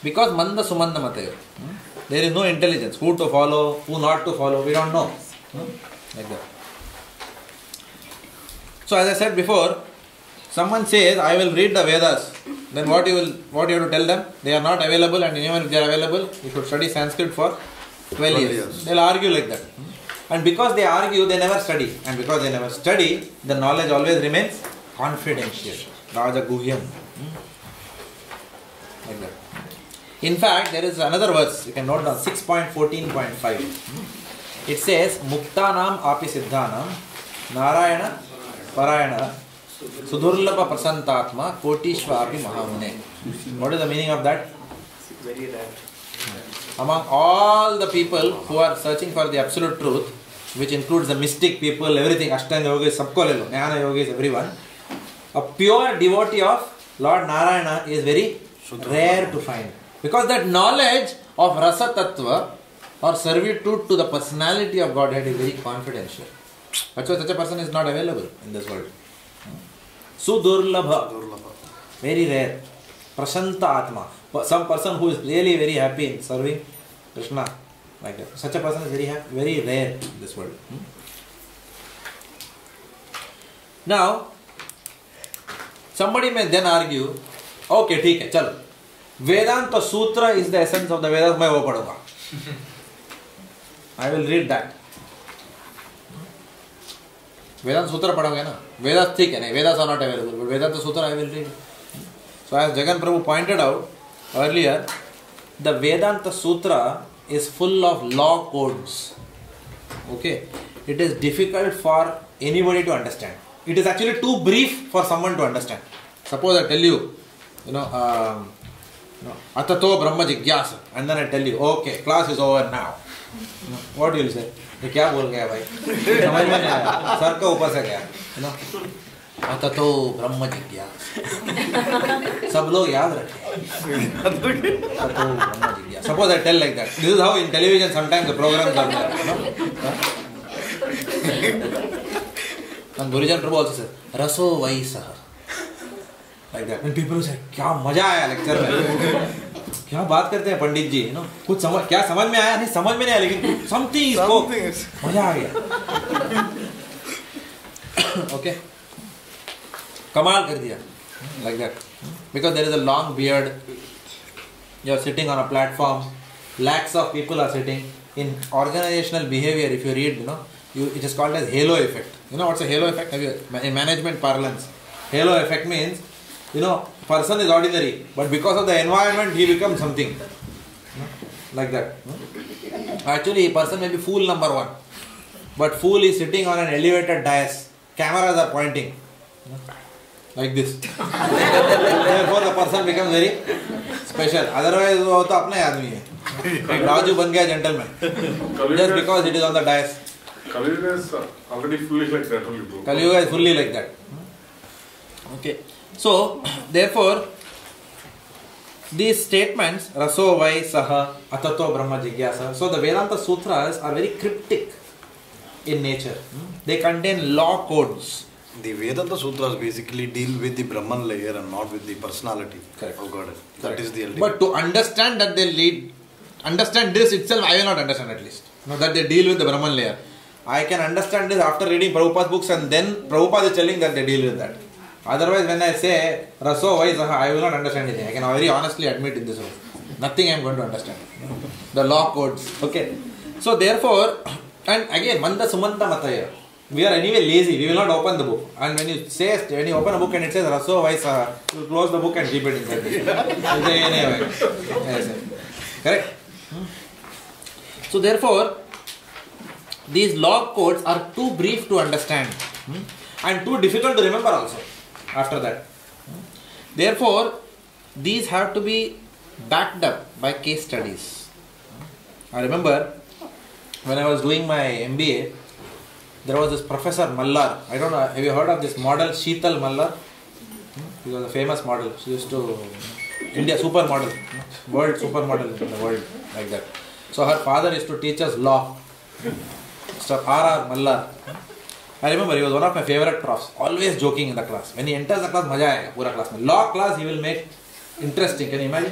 because manda sumanda mataya. There is no intelligence. Who to follow, who not to follow, we don't know. Like that. So as I said before, someone says, I will read the Vedas, then what you have to tell them? They are not available, and even if they are available, you should study Sanskrit for 12 years. They'll argue like that. And because they argue, they never study. And because they never study, the knowledge always remains confidential. Raja Guhyam. Like that. In fact, there is another verse, you can note down, 6.14.5. It says, Muktanam api siddhanam, Narayana Parayana, Sudurlabha prasantatma, Kotishva api mahamune. What is the meaning of that? Very rare. Among all the people who are searching for the absolute truth, which includes the mystic people, everything, Ashtanga yogis, sabko le lo, Jnana yogis, everyone, a pure devotee of Lord Narayana is very rare to find. Because that knowledge of Rasa Tattva or servitude to the personality of Godhead is very confidential. That's why such a person is not available in this world. Sudurlabha, very rare. Prashanta Atma, some person who is really very happy in serving Krishna, like that. Such a person is very rare in this world. Now, somebody may then argue, okay, theek hai, chalo. Vedanta Sutra is the essence of the Vedas, मैं वो पढ़ूंगा. I will read that. Vedanta Sutra पढ़ोगे ना? Vedas ठीक है नहीं, Vedas are not available, but Vedanta Sutra I will read. So as Jagan Prabhu pointed out earlier, the Vedanta Sutra is full of law codes. Okay, it is difficult for anybody to understand. It is actually too brief for someone to understand. Suppose I tell you, Atato Brahma Jigyasa, and then I tell you, okay, class is over now. What will you say? ये क्या बोल गया भाई? समझ में नहीं आया. Sir का ऊपर से गया. अततो ब्रह्म जिज्ञासा. सब लोग याद रखें. अततो ब्रह्म जिज्ञासा. Suppose I tell like that. This is how in television sometimes the programs are there. And Gurijan Prabhu also says, Raso Vaisaha. Like that. And people say, क्या मजा आया लेक्चर में. क्या बात करते हैं पंडित जी, कुछ क्या समझ में आया? नहीं समझ में नहीं आया, लेकिन something spoke. मजा आ गया. Okay. कमाल कर दिया. Like that. Because there is a long beard. You are sitting on a platform. Lakhs of people are sitting. In organizational behavior, if you read, it is called as halo effect. You know what's a halo effect? In management parlance, halo effect means, person is ordinary, but because of the environment, he becomes something. Like that. Actually, a person may be fool number one, but fool is sitting on an elevated dais. Cameras are pointing. Like this. Therefore, the person becomes very special. Otherwise, वो तो अपना आदमी है. Raju बन गया gentleman. Just because it is on the dais. Kaliyuga is already fully like that only, bro. Kaliyuga is fully like that. Okay. So, therefore, these statements, Raso Vai Saha, Atato Brahma Jigyasa. So, the Vedanta Sutras are very cryptic in nature. They contain law codes. The Vedanta Sutras basically deal with the Brahman layer and not with the personality of God. That is the ultimate. But to understand that understand this itself, I will not understand at least. That they deal with the Brahman layer. I can understand this after reading Prabhupada's books, and then Prabhupada is telling that they deal with that. Otherwise, when I say Raso Vai Saha, I will not understand anything. I can very honestly admit in this room. Nothing I am going to understand. The law codes. Okay. So therefore, and again, Manda Sumanta Mataya. We are anyway lazy. We will not open the book. And when you open a book and it says Raso Vai Saha, you will close the book and keep it inside. Anyway. Yes. Correct? So therefore, these log codes are too brief to understand and too difficult to remember also after that. Therefore, these have to be backed up by case studies. I remember when I was doing my MBA, there was this Professor Mallar. I don't know, have you heard of this model Sheetal Mallar? He was a famous model. She used to, India supermodel, world supermodel in the world, like that. So her father used to teach us law. Mr. R.R. Mallar. I remember he was one of my favorite profs, always joking in the class. When he enters the class, maja aayega, pura class mein. Law class he will make interesting. Can you imagine?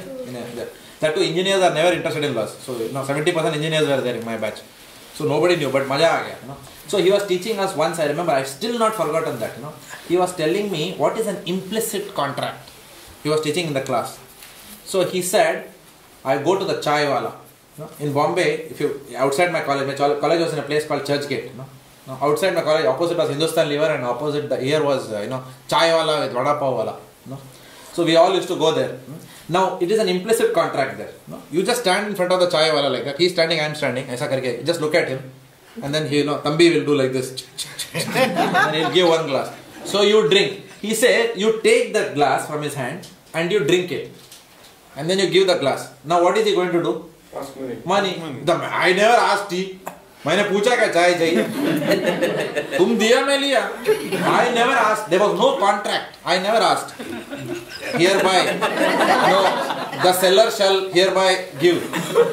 That too, engineers are never interested in laws. So 70% engineers were there in my batch. So nobody knew, but maja aa gaya, you know. So he was teaching us once, I remember, I still not forgotten that, you know. He was telling me what is an implicit contract. He was teaching in the class. So he said, I go to the chai wala. You know, in Bombay, if you outside my college was in a place called Churchgate. You know. Now, outside my college, opposite was Hindustan Liver, and opposite here was chai wala with vada pav wala. You know. So we all used to go there. Now it is an implicit contract there. You know. You just stand in front of the chai wala like that. He's standing, I am standing. Aisa karke, just look at him, and then he, Tambi will do like this, and he'll give one glass. So you drink. He said, you take the glass from his hand and you drink it, and then you give the glass. Now what is he going to do? Ask money. I never asked tea. मैंने पूछा क्या चाय चाहिए? तुम दिया मैं लिया. I never asked. There was no contract. I never asked. Hereby, no, the seller shall hereby give.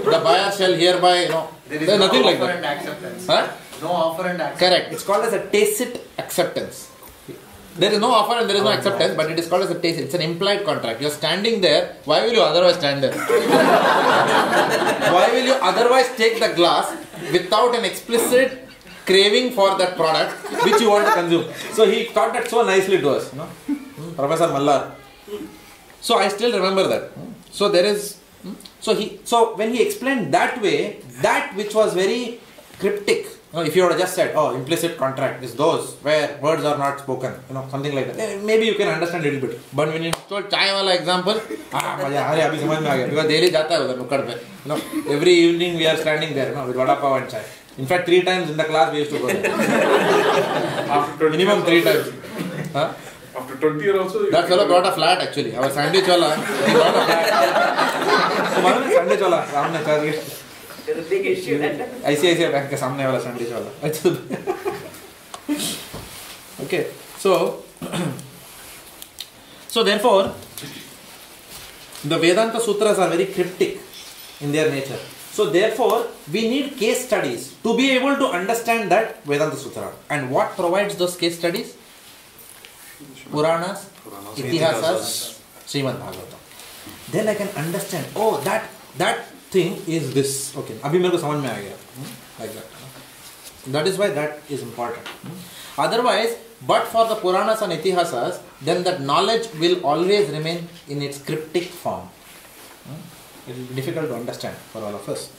The buyer shall hereby, There is there's no nothing like offer that. and acceptance. Huh? No offer and acceptance. Correct. It's called as a tacit acceptance. There is no offer and there is no acceptance, but it is called as a tacit. It's an implied contract. You are standing there. Why will you otherwise stand there? Why will you otherwise take the glass without an explicit craving for that product which you want to consume? So he taught that so nicely to us, Professor Mallar. So I still remember that. So there is, so when he explained that way, that which was very cryptic, if you would have just said, implicit contract is those where words are not spoken, something like that, maybe you can understand a little bit. But when you told chai wala example, because daily jata hai udhar nukkad pe. Every evening we are standing there, with vada pav and chai. In fact, 3 times in the class we used to go there. Minimum 3 times. Huh? After 20 years also? That fellow got a flat actually. Our sandwich wala, he got a flat. So, sandwich wala, सामने charge. There's a big issue. ICICI bank के सामने वाला sandwich वाला. Okay, so therefore, the Vedanta Sutras are very cryptic in their nature. So therefore, we need case studies to be able to understand that Vedanta Sutra. And what provides those case studies? Puranas, Itihasas, Srimad Bhagavatam. Then I can understand, that thing is this. Okay, abhi mere ko samajh mein aa gaya. Like that. That is why that is important. Otherwise, but for the Puranas and Itihasas, then that knowledge will always remain in its cryptic form. It will be difficult to understand for all of us.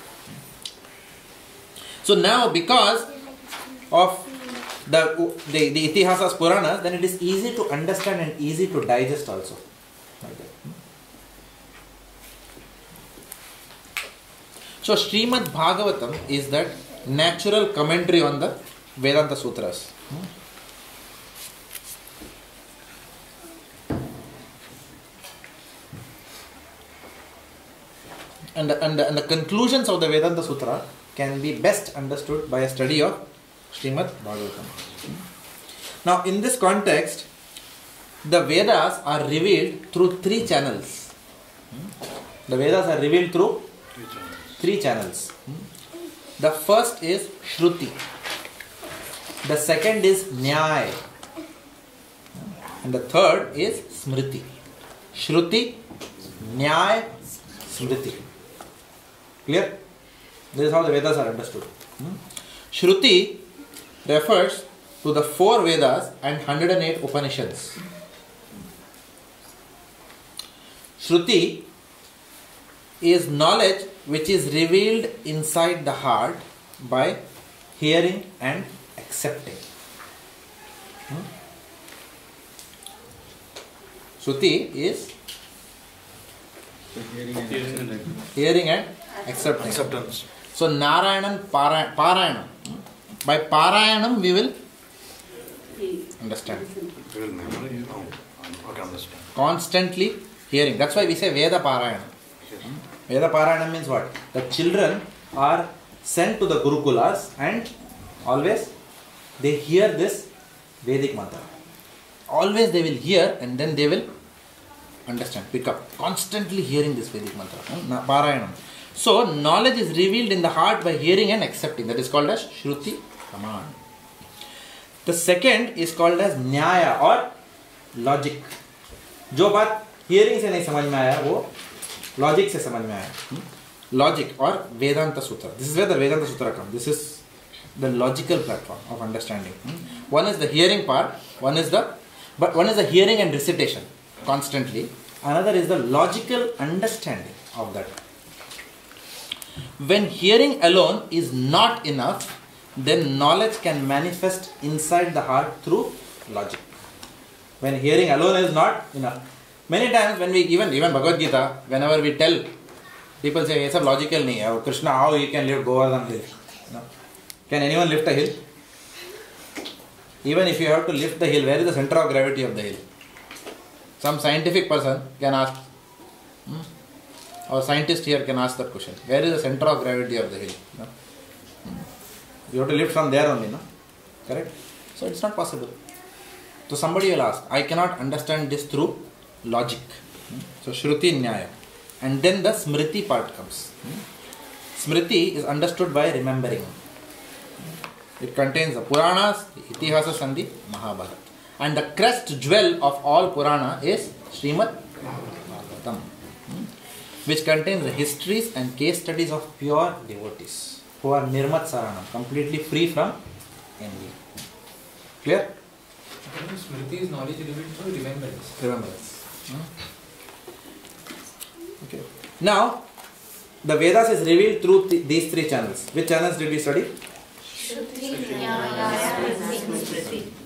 So now, because of the Itihasas, Puranas, then it is easy to understand and easy to digest also. Like that. So Srimad Bhagavatam is that natural commentary on the Vedanta Sutras. And the conclusions of the Vedanta Sutra can be best understood by a study of Srimad Bhagavatam. Now in this context, the Vedas are revealed through 3 channels. The Vedas are revealed through 3 channels. The first is Shruti. The second is Nyaya. And the third is Smriti. Shruti, Nyaya, Smriti. Clear? This is how the Vedas are understood. Shruti refers to the 4 Vedas and 108 Upanishads. Shruti is knowledge which is revealed inside the heart by hearing and accepting. Shruti is hearing and acceptance. So Narayanan Parayanam. By Parayanam we will understand. Constantly hearing. That's why we say Veda Parayanam. Veda Parayanam means what? The children are sent to the Gurukulas and always they hear this Vedic mantra. Always they will hear and then they will understand, pick up. Constantly hearing this Vedic mantra. Parayanam. So knowledge is revealed in the heart by hearing and accepting. That is called as Shruti command. The second is called as Nyaya or logic. जो बात hearing से नहीं समझ में आया वो logic से समझ में आया. Logic or Vedanta Sutra. This is where the Vedanta Sutra comes. This is the logical platform of understanding. One is the hearing part, one is the hearing and recitation constantly. Another is the logical understanding of that. When hearing alone is not enough, then knowledge can manifest inside the heart through logic. When hearing alone is not enough. Many times when we, even Bhagavad Gita, whenever we tell, people say, it's logical nahi hai. Krishna, how he can lift Govardhan hill? No. Can anyone lift a hill? Even if you have to lift the hill, where is the center of gravity of the hill? Some scientific person can ask, or scientist here can ask that question. Where is the center of gravity of the hill? No? You have to lift from there only, no? Correct? So it's not possible. So somebody will ask, I cannot understand this through logic. So Shruti Nyaya. And then the Smriti part comes. Smriti is understood by remembering. It contains the Puranas, the Itihasa Sandhi, Mahabharata. And the crest jewel of all Purana is Srimad Bhagavatam, which contains the histories and case studies of pure devotees who are Nirmat Saranam, completely free from envy. Clear? Smriti is knowledge revealed through remembrance. Remembrance. Okay. Now, the Vedas is revealed through these three channels. Which channels did we study?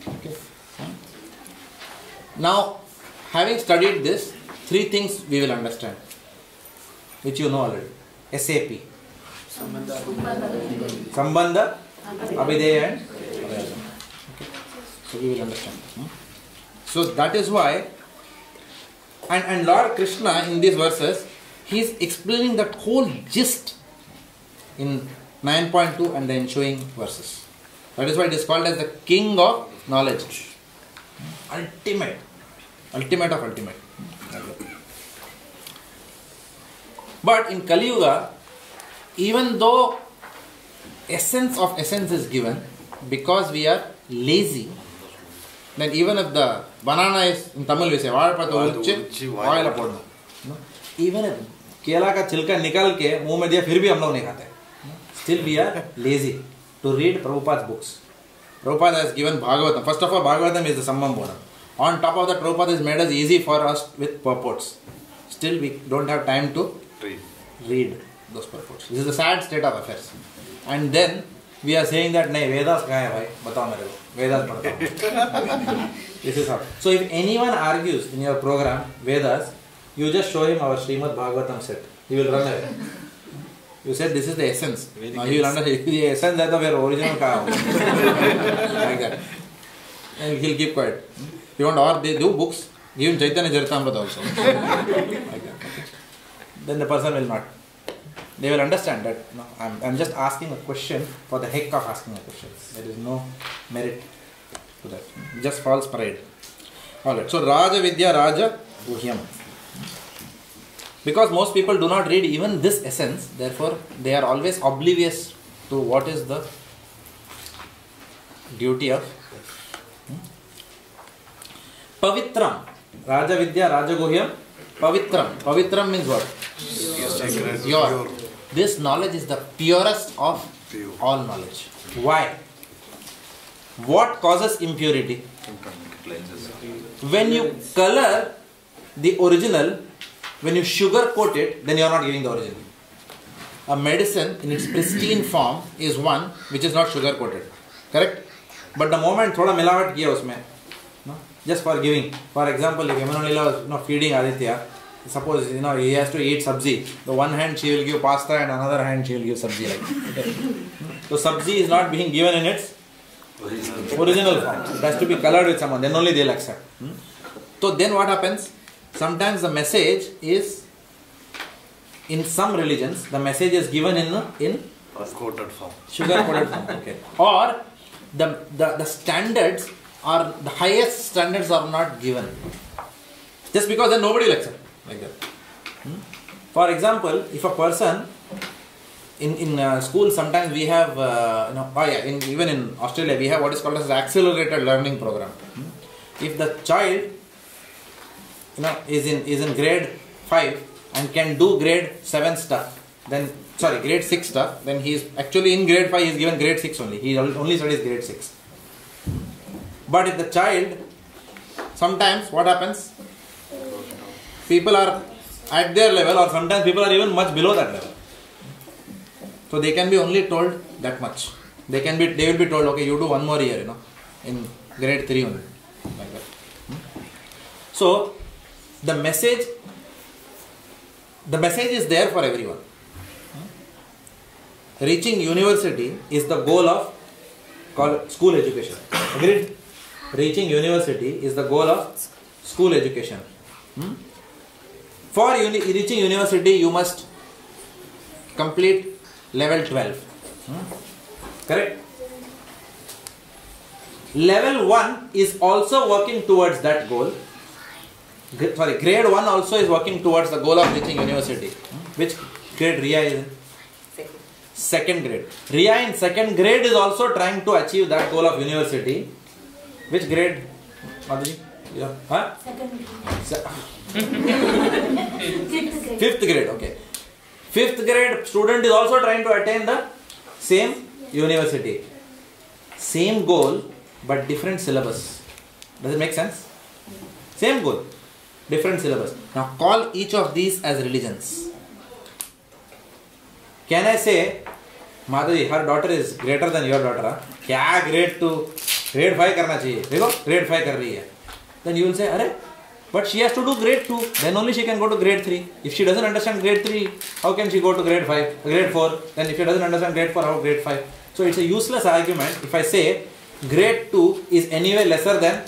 Okay. Now, having studied this, three things we will understand, which you know already. SAP. Sambandha, Abhideya and Abhyasam. Okay. So we will understand. So that is why, and Lord Krishna in these verses, he is explaining that whole gist in 9.2 and the ensuing verses. That is why it is called as the king of knowledge. Ultimate of ultimate. But in Kali Yuga, even though essence of essence is given, because we are lazy, then even if the banana is, in Tamil we say, even if केला का छिलका निकाल के मुंह में दिया फिर भी हम लोग नहीं खाते. Still we are lazy to read Prabhupada's books. Prabhupada has given Bhagavatam. First of all, Bhagavatam is the Sammam Bonam. On top of that, Prabhupada has made us easy for us with purports. Still we don't have time to read those purports. This is the sad state of affairs. And then we are saying that, nahi, Vedas kahan hai bhai? Batao mere ko. Vedas padhta hu. This is how. So if anyone argues in your program Vedas, you just show him our Srimad Bhagavatam set. He will run away. You said this is the essence. Now he will understand. The essence is the original kahan ho. Like that. And he'll keep quiet. If you want, or they do books, give him Chaitanya Charitamrita also. Like that. Then the person will not. They will understand that no, I'm just asking a question for the heck of asking a question. There is no merit to that. Just false pride. Alright, so Raja Vidya Raja Guhyam. Because most people do not read even this essence, therefore they are always oblivious to what is the duty of Pavitram. Raja Vidya Raja Guhyam. Pavitram. Pavitram means what? Pure. This knowledge is the purest of all knowledge. Why? What causes impurity? When you color the original, when you sugar coat it, then you are not giving the original. A medicine in its pristine form is one which is not sugar coated. Correct? But the moment thoda milavat kiya usme, no? Just for giving. For example, if Yamunalila was feeding Aditya, suppose he has to eat sabzi. The one hand she will give pasta and another hand she will give sabzi. Like. Okay. So sabzi is not being given in its original form. It has to be colored with someone. Then only they will accept. So then what happens? Sometimes the message is, in some religions, the message is given in coated form. Sugar coated form. Okay. Or the standards are, the highest standards are not given. Just because then nobody will accept. Like that. For example, if a person in school, sometimes we have even in Australia we have what is called as accelerated learning program. If the child is in grade 5 and can do grade 7 stuff, then grade 6 stuff, then he is actually in grade 5, he is given grade 6 only. He only studies grade 6. But if the child, sometimes what happens? People are at their level, or sometimes people are even much below that level. So they can be only told that much. They will be told, okay, you do one more year, in grade 3 only. Like that. So the message is there for everyone. Reaching university is the goal of school education. Agreed? Reaching university is the goal of school education. For reaching university, you must complete level 12. Correct? Level 1 is also working towards that goal. Grade 1 also is working towards the goal of reaching university. Which grade Riya is in? Second grade. Riya in second grade is also trying to achieve that goal of university. Which grade? Madhuji? Yeah. Huh? Fifth grade, okay. Fifth grade student is also trying to attain the same university. Same goal, but different syllabus. Does it make sense? Same goal, different syllabus. Now call each of these as religions. Can I say, Madhavi, her daughter is greater than your daughter? क्या grade 2, grade 5 करना चाहिए? देखो, grade 5 कर रही है. Then you will say, अरे, but she has to do grade 2. Then only she can go to grade 3. If she doesn't understand grade 3, how can she go to grade 5, grade 4? Then if she doesn't understand grade 4, how grade 5? So it's a useless argument if I say grade 2 is anyway lesser than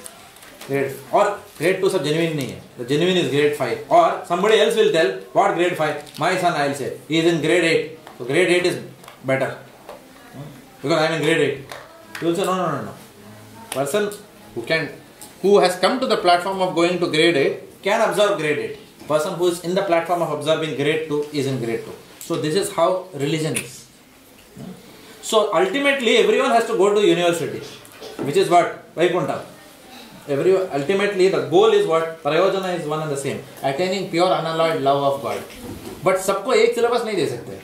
grade, or grade 2 सब genuine नहीं है. The genuine is grade 5. Or somebody else will tell, what grade 5? My son, I will say, he is in grade 8. So grade 8 is better. Because I am in grade 8. You will say, no. Person who has come to the platform of going to grade 8 can observe grade 8. Person who is in the platform of observing grade 2 is in grade 2. So this is how religion is. So ultimately everyone has to go to university, which is what? Vaikuntha. Ultimately the goal is what? Prayojana is one and the same. Attaining pure unalloyed love of God. But सबको एक syllabus नहीं दे सकते.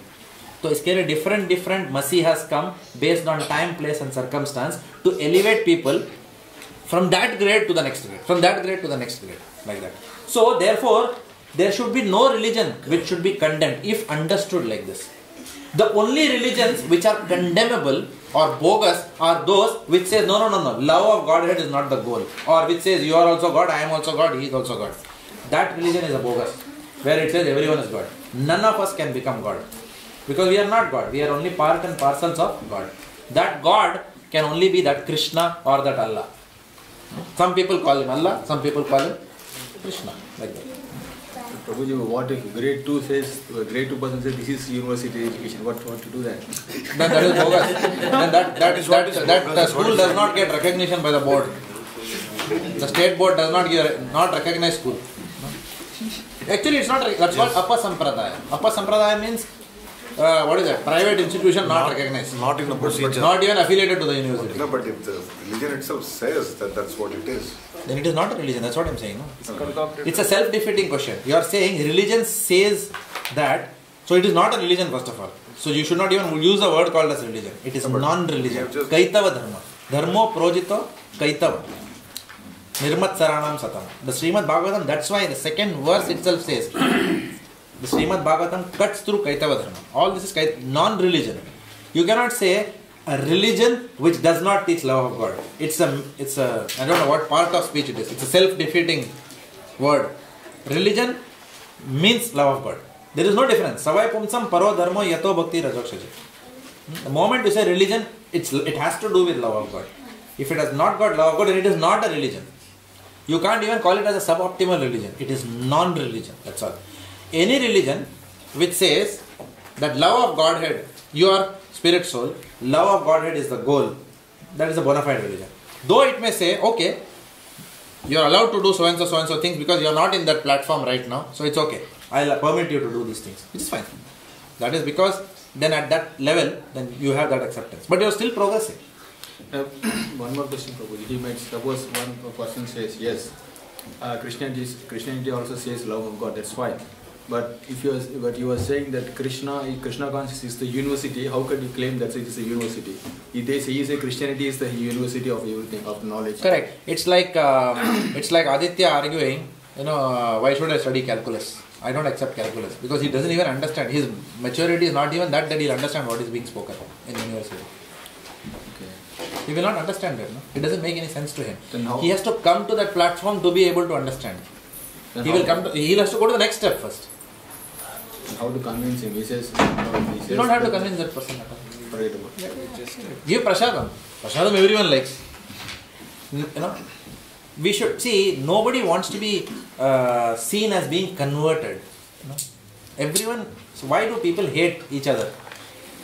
तो इसके लिए different mercy has come based on time, place and circumstance to elevate people from that grade to the next grade, from that grade to the next grade, like that. So therefore, there should be no religion which should be condemned if understood like this. The only religions which are condemnable or bogus are those which says no, love of Godhead is not the goal, or which says you are also God, I am also God, he is also God. That religion is a bogus, where it says everyone is God. None of us can become God, because we are not God, we are only part and parcels of God. That God can only be that Krishna or that Allah. Some people call him Allah, some people call him Krishna, like that. Prabhuji, what if grade 2 says, grade 2 person says this is university education, what to do then? Then that is bogus. Then that school does not get recognition by the board. The state board does not recognize school. Actually it's not, that's called Apasampradaya. Apasampradaya means, what is that? Private institution not recognized. Not in the procedure. Not even affiliated to the university. No, but if the religion itself says that that's what it is, then it is not a religion, that's what I am saying. No? It's a self-defeating question. You are saying religion says that, so it is not a religion first of all. So you should not even use the word called as religion. It is non-religion. Kaitava dharma. Dharmo projito kaitava. Nirmatsaranam satam. The Srimad Bhagavatam, that's why the second verse itself says, the Srimad Bhagavatam cuts through kaitava dharma. All this is non-religion. You cannot say a religion which does not teach love of God. It's a I don't know what part of speech it is. It's a self-defeating word. Religion means love of God. There is no difference. Savai pumsam paro dharmo yato bhakti rajokshaji. The moment you say religion, it has to do with love of God. If it has not got love of God, then it is not a religion. You can't even call it as a suboptimal religion. It is non-religion. That's all. Any religion which says that love of Godhead, your spirit soul, love of Godhead is the goal, that is a bona fide religion. Though it may say, okay, you are allowed to do so and so things because you are not in that platform right now, so it's okay. I'll permit you to do these things, which is fine. That is because then at that level, then you have that acceptance. But you are still progressing. One more question, Prabhuji. He might suppose one person says, yes, Christianity also says love of God, that's fine. But if you are saying that Krishna consciousness is the university, how could you claim that it is a university? If they say Christianity is the university of everything, of knowledge. Correct. It's like Aditya arguing, why should I study calculus? I don't accept calculus because he doesn't even understand. His maturity is not even that he'll understand what is being spoken in the university. Okay. He will not understand it. No? It doesn't make any sense to him. He has to come to that platform to be able to understand. He has to go to the next step first. How to convince him? He says you don't have to convince that person at all. Give prasadam. Prasadam everyone likes. We should see, nobody wants to be seen as being converted. Everyone, so why do people hate each other?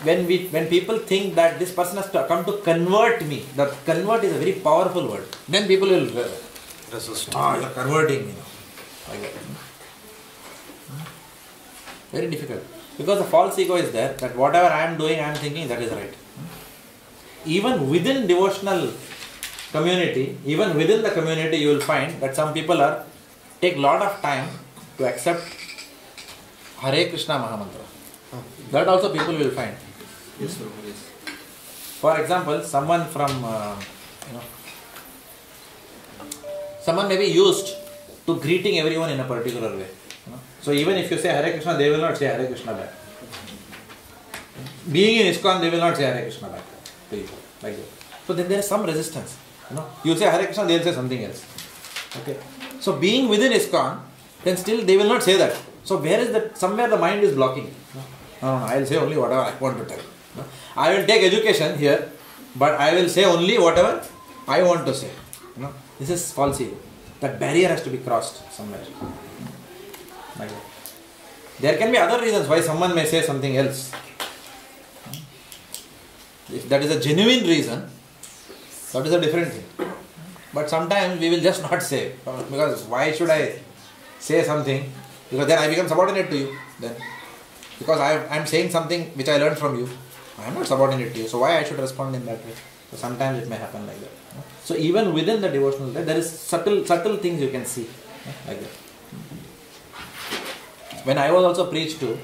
When people think that this person has to come to convert me, that convert is a very powerful word. Then people will resist. You're converting me. Like that. Very difficult. Because the false ego is there, that whatever I am doing, I am thinking that is right. Even within devotional community, even within the community, you will find that some people take lot of time to accept Hare Krishna Mahamantra. That also people will find. Yes, sir. Yes. For example, someone from, someone may be used to greeting everyone in a particular way. So even if you say Hare Krishna, they will not say Hare Krishna back. Being in ISKCON, they will not say Hare Krishna back to you. Like that. So then there is some resistance. You say Hare Krishna, they will say something else. Okay. So being within ISKCON, then still they will not say that. So where is that? Somewhere the mind is blocking. No, I will say only whatever I want to tell. I will take education here, but I will say only whatever I want to say. This is false ego. That barrier has to be crossed somewhere. Like that. There can be other reasons why someone may say something else. If that is a genuine reason, that is a different thing. But sometimes we will just not say, because why should I say something? Because then I become subordinate to you. Then, because I am saying something which I learned from you, I am not subordinate to you. So why I should respond in that way? So sometimes it may happen like that. So even within the devotional life, there is subtle things you can see like that. When I was also preached to,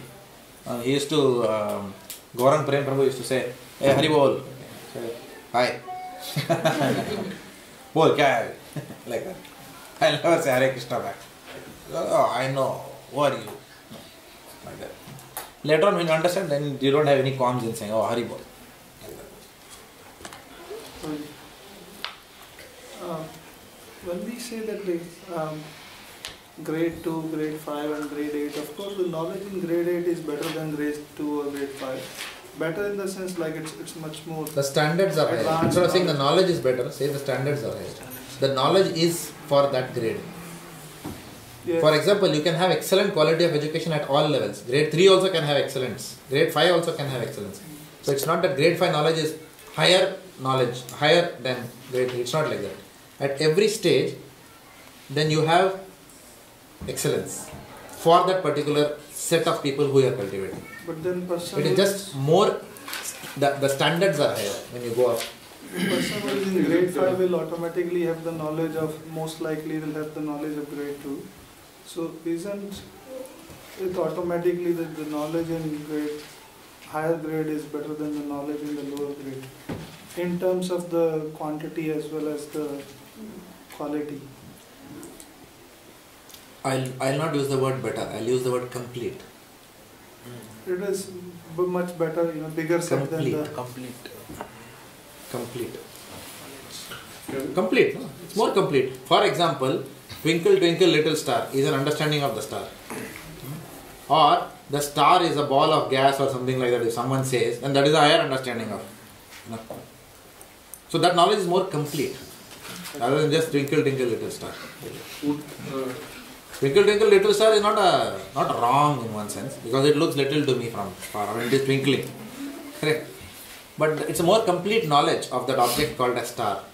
he used to, Gaurang Prem Prabhu used to say, hey, Hari Bol. Hi. Bol, kya hai? Like that. I'll never say Hare Krishna back. Oh, I know. Who are you? Like that. Later on, when you understand, then you don't have any qualms in saying, oh, Hari Bol. When we say that the grade 2, grade 5 and grade 8, of course the knowledge in grade 8 is better than grade 2 or grade 5. Better in the sense like it's much more... The standards are higher. Instead of saying the knowledge is better, say the standards are higher. The knowledge is for that grade. Yes. For example, you can have excellent quality of education at all levels. Grade 3 also can have excellence. Grade 5 also can have excellence. So it's not that grade 5 knowledge is higher knowledge, higher than grade 3. It's not like that. At every stage, then you have excellence for that particular set of people who you are cultivating. But then person it is just more, the standards are higher when you go up. Person who is in grade 5 will automatically have the knowledge of, most likely will have the knowledge of grade 2. So isn't it automatically that the knowledge in higher grade is better than the knowledge in the lower grade? In terms of the quantity as well as the quality. I'll not use the word better, I'll use the word complete. It is much better, bigger set than the... Complete. Complete, no? It's more complete. For example, twinkle twinkle little star is an understanding of the star. Or the star is a ball of gas or something like that, if someone says, then that is a higher understanding of. So that knowledge is more complete, rather than just twinkle twinkle little star. Twinkle twinkle little star is not wrong in one sense, because it looks little to me from far, and it is twinkling. Correct. But it's a more complete knowledge of that object called a star.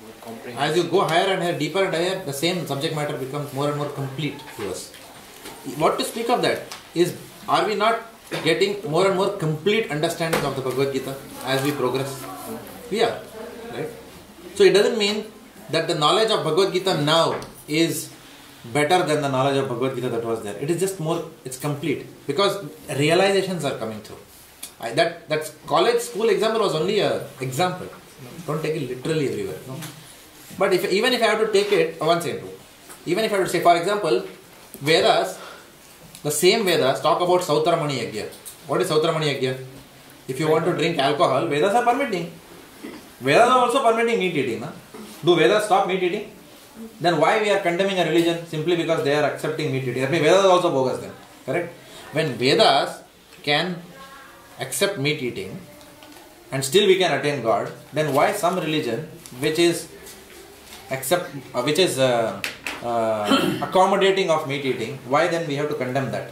As you go higher and higher, deeper and higher, the same subject matter becomes more and more complete to us. What to speak of that is, are we not getting more and more complete understanding of the Bhagavad Gita as we progress? We are, right? So it doesn't mean that the knowledge of Bhagavad Gita now is better than the knowledge of Bhagavad Gita that was there. It is just more, it's complete. Because realizations are coming through. That college school example was only an example. Don't take it literally everywhere. No? But even if I have to take it, one second. Even if I have to say, for example, Vedas, the same Vedas talk about Sautramani Yajna. What is Sautramani Yajna? If you want to drink alcohol, Vedas are permitting. Vedas are also permitting meat eating. Na? Do Vedas stop meat eating? Then why we are condemning a religion? Simply because they are accepting meat eating. That means Vedas are also bogus then. Correct? When Vedas can accept meat eating and still we can attain God, then why some religion which is accommodating of meat eating, why then we have to condemn that?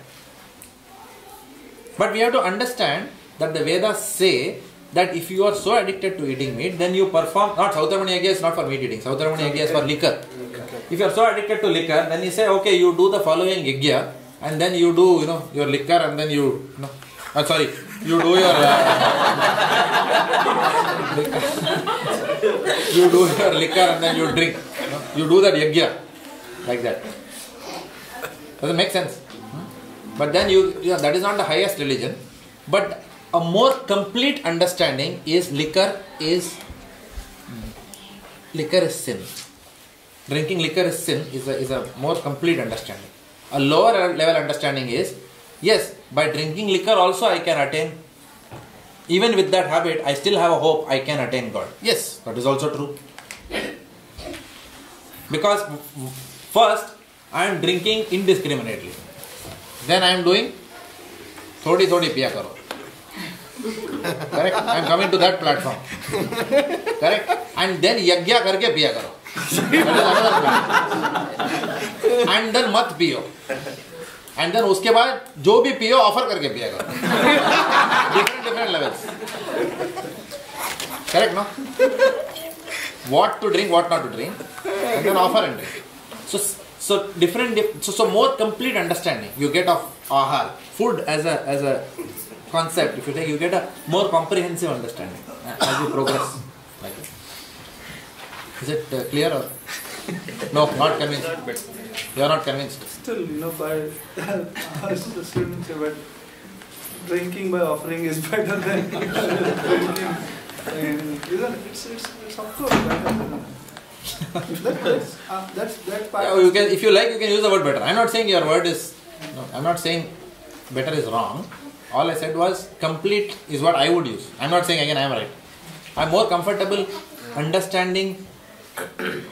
But we have to understand that the Vedas say that if you are so addicted to eating meat, then you perform, not Sautramani Yajna is not for meat eating, Sautramani Yajna is for liquor. If you are so addicted to liquor, then you say, okay, you do the following yajna, and then you do, your liquor, and then you do your you do your liquor and then you drink. You do that yajna like that. Does it make sense? But then that is not the highest religion. But a more complete understanding is liquor is sin. Drinking liquor is sin is a more complete understanding. A lower level understanding is, yes, by drinking liquor also I can attain, even with that habit, I still have a hope I can attain God. Yes, that is also true. Because first, I am drinking indiscriminately. Then I am doing thodi piya karo. Correct? I am coming to that platform. Correct? And then yajna karke piya karo. That is another point. And then mat piyo. And then उसके बाद जो भी पियो offer करके पिया करो. different levels. Correct, no? What to drink, what not to drink, and then offer and drink. So more complete understanding you get of ahar, food as a concept. If you take, you get a more comprehensive understanding as you progress. Like that. Is it clear or no? Not convinced. You are not convinced. Still, by the students say, but drinking by offering is better than drinking. It's of course better. That's part. Yeah, you can, if you like, you can use the word better. I'm not saying your word is. No, I'm not saying better is wrong. All I said was complete is what I would use. I'm not saying again I am right. I'm more comfortable understanding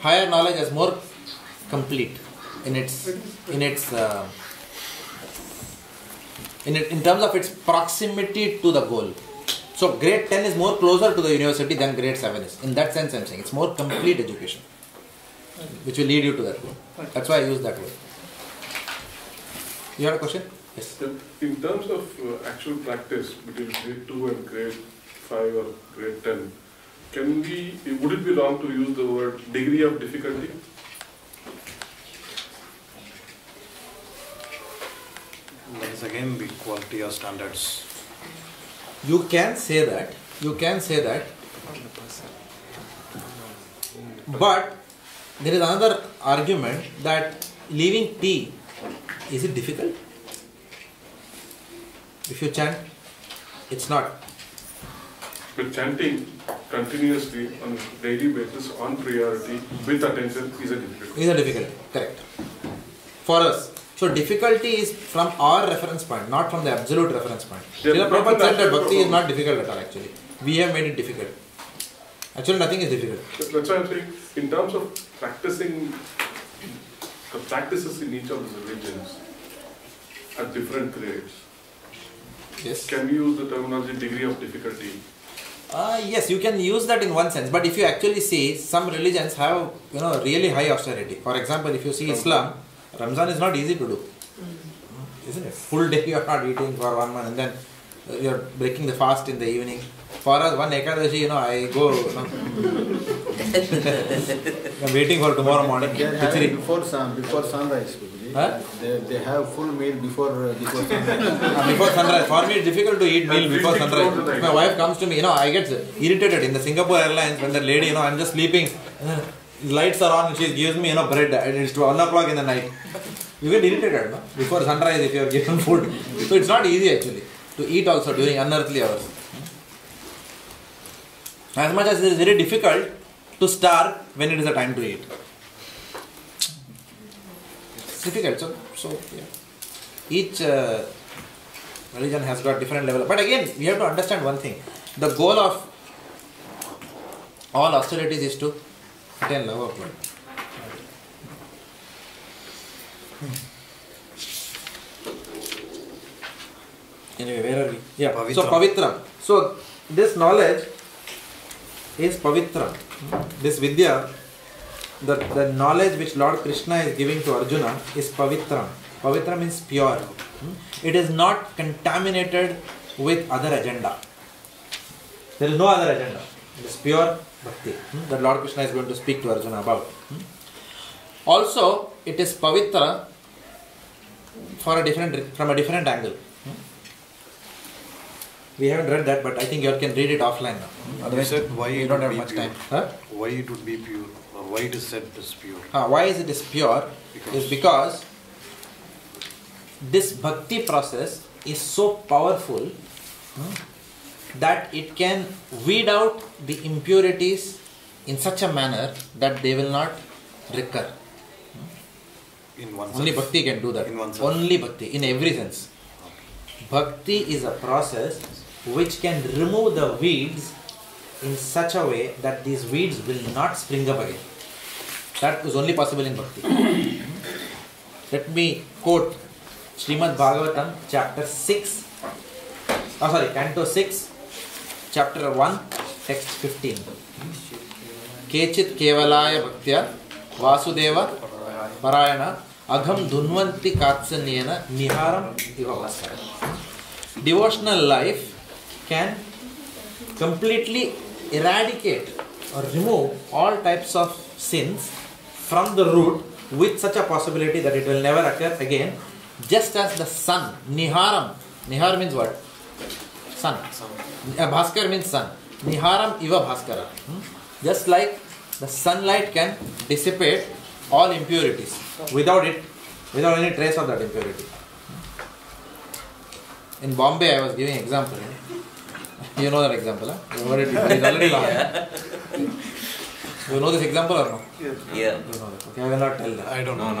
higher knowledge as more complete in terms of its proximity to the goal. So grade 10 is more closer to the university than grade 7 is. In that sense I'm saying it's more complete education, which will lead you to that goal. That's why I use that word. You had a question? Yes. In terms of actual practice between grade 2 and grade 5 or grade 10, would it be wrong to use the word degree of difficulty? Once again, the quality or standards. You can say that. But there is another argument that leaving tea, is it difficult? If you chant, it's not. But chanting continuously on a daily basis, on priority, with attention is a difficulty. Is a difficulty, correct. For us. So difficulty is from our reference point, not from the absolute reference point. Srila Prabhupada said that Bhakti is not difficult at all actually. We have made it difficult. Actually nothing is difficult. That's why I'm saying, in terms of practicing the practices in each of the religions at different grades, yes. Can we use the terminology degree of difficulty? Yes, you can use that in one sense, but if you actually see, some religions have really high austerity. For example, if you see Islam, Ramzan is not easy to do, isn't it? Full day you are not eating for 1 month and then you are breaking the fast in the evening. For us, one Ekadashi, I go, I'm waiting for tomorrow morning. They have before sunrise. Huh? They have full meal before sunrise. Before sunrise. For me, it's difficult to eat meal before sunrise. If my wife comes to me, I get irritated in the Singapore Airlines when the lady, I'm just sleeping. Lights are on and she gives me, bread and it's 1 o'clock in the night. You get irritated, no? Before sunrise if you are given food. So it's not easy actually to eat also during unearthly hours. As much as it is very difficult to starve when it is the time to eat. It's difficult. So yeah. Each religion has got different level. But again, we have to understand one thing. The goal of all austerities is to attain love of God. Anyway, where are we? Yeah, Pavitra. So Pavitra. So this knowledge is Pavitra. This Vidya, the knowledge which Lord Krishna is giving to Arjuna is Pavitra. Pavitra means pure. It is not contaminated with other agenda. There is no other agenda. It is pure Bhakti that Lord Krishna is going to speak to Arjuna about. Also, it is Pavitra from a different angle. We haven't read that, but I think you all can read it offline now. Otherwise, why you don't have much time. Huh? Why it would be pure, or why it is said it is pure? Why is it pure? Is because this bhakti process is so powerful that it can weed out the impurities in such a manner that they will not recur. In one Only sense. bhakti can do that. In one sense. Only bhakti, in every sense. Bhakti is a process which can remove the weeds in such a way that these weeds will not spring up again. That is only possible in bhakti. Let me quote Srimad Bhagavatam chapter 6, Canto 6, chapter 1, text 15. Kechit kevalaya bhaktya vasudeva parayana agham dhunvanti katsanyena niharam ivavaskara. Devotional life can completely eradicate or remove all types of sins from the root with such a possibility that it will never occur again, just as the sun, niharam, nihar means what? Sun. Bhaskar means sun. Niharam iva bhaskara. Just like the sunlight can dissipate all impurities without any trace of that impurity. In Bombay, I was giving an example. You know that example, huh? You heard it before. It's already long. You know this example or no? Yeah. You know that. Okay, I will not tell that. I don't know.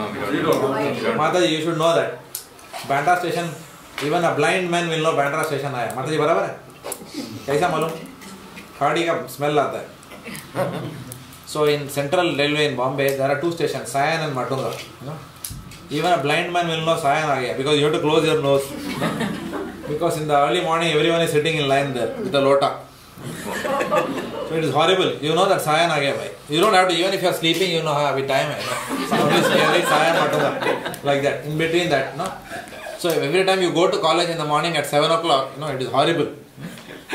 Mataji, you should know that. Bandra station, even a blind man will know Bandra station आया. Mataji, बराबर है? कैसा मालूम? खाड़ी का smell आता है. So in Central Railway in Bombay, there are two stations, Sayan and Matunga. You know? Even a blind man will know Sayan आ गया because you have to close your nose. Because in the early morning, everyone is sitting in line there with a lota. So it is horrible. You know that Sayan आ गया भाई. You don't have to, even if you are sleeping, you know how every time only Sayan Matunga. Like that. In between that, no? So every time you go to college in the morning at 7 o'clock, it is horrible.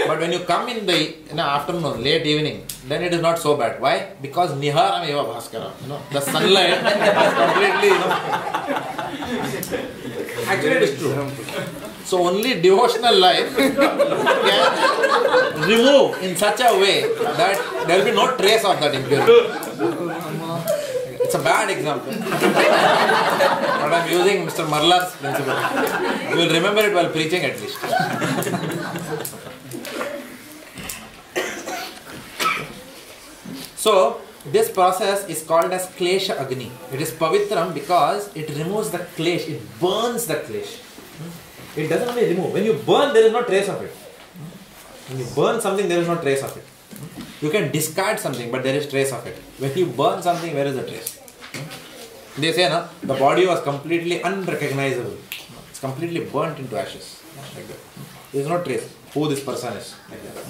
But when you come in the afternoon, late evening, then it is not so bad. Why? Because niharam eva bhaskara. The sunlight is completely, Actually it is true. So only devotional life can remove in such a way that there will be no trace of that impurity. It's a bad example. But I am using Mr. Marlar's principle. You will remember it while preaching at least. So, this process is called as Klesha Agni. It is Pavitram because it removes the Klesh, it burns the Klesh. It doesn't only remove. When you burn, there is no trace of it. When you burn something, there is no trace of it. You can discard something, but there is trace of it. When you burn something, where is the trace? They say, the body was completely unrecognizable. It's completely burnt into ashes. Like that. There is no trace who this person is. Like that.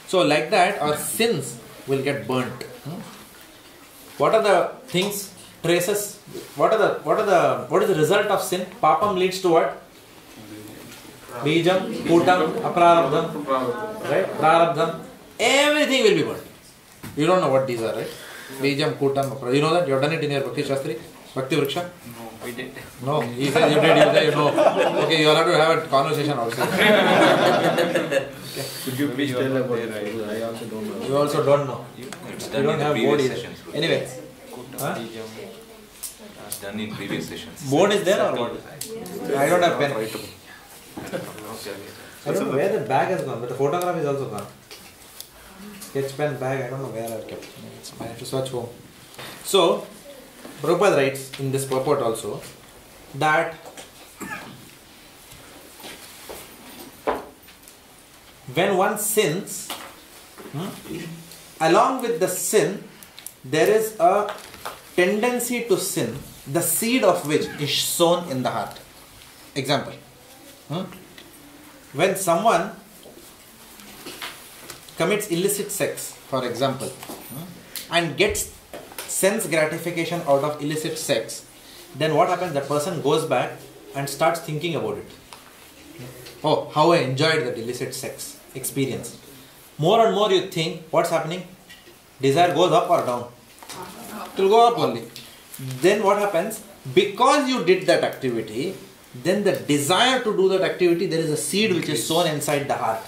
So, like that, our sins will get burnt. What are the things, traces? What is the result of sin? Papam leads to what? Bijam, Kutam, Aprarabdham, right? Prarabdham. Everything will be burnt. You don't know what these are, right? Bijam, Kutam, Aprarabdham. You know that? You have done it in your Bhakti Sastri? Bhakti Vriksha? No, we did. No, he says you did, you say you know. Okay, you will have to have a conversation also. Could you please tell about it? I also don't know. You also don't know. It's You done don't in the have previous body. sessions. Anyway. done in previous sessions. Board is there or what? I don't have pen. I don't know where the bag has gone, but the photograph is also gone. Sketch pen bag, I don't know where I've kept it. I have to search home. So, Prabhupada writes in this purport also that when one sins, along with the sin, there is a tendency to sin, the seed of which is sown in the heart. Example. When someone commits illicit sex, for example, and gets sense gratification out of illicit sex, then what happens? That person goes back and starts thinking about it. Oh, how I enjoyed that illicit sex experience. More and more you think, what's happening? Desire goes up or down? It will go up only. Then what happens? Because you did that activity, then the desire to do that activity, there is a seed which is sown inside the heart.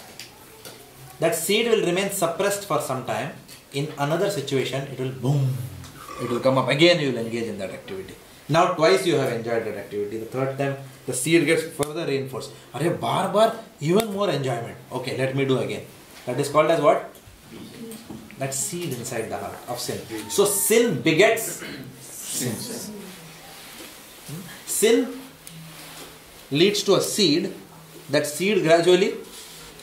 That seed will remain suppressed for some time. In another situation, it will boom. It will come up again, you will engage in that activity. Now twice you have enjoyed that activity. The third time, the seed gets further reinforced. Arey, bar, even more enjoyment. Okay, let me do again. That is called as what? That seed inside the heart of sin. So sin begets sin. Sin leads to a seed. That seed gradually,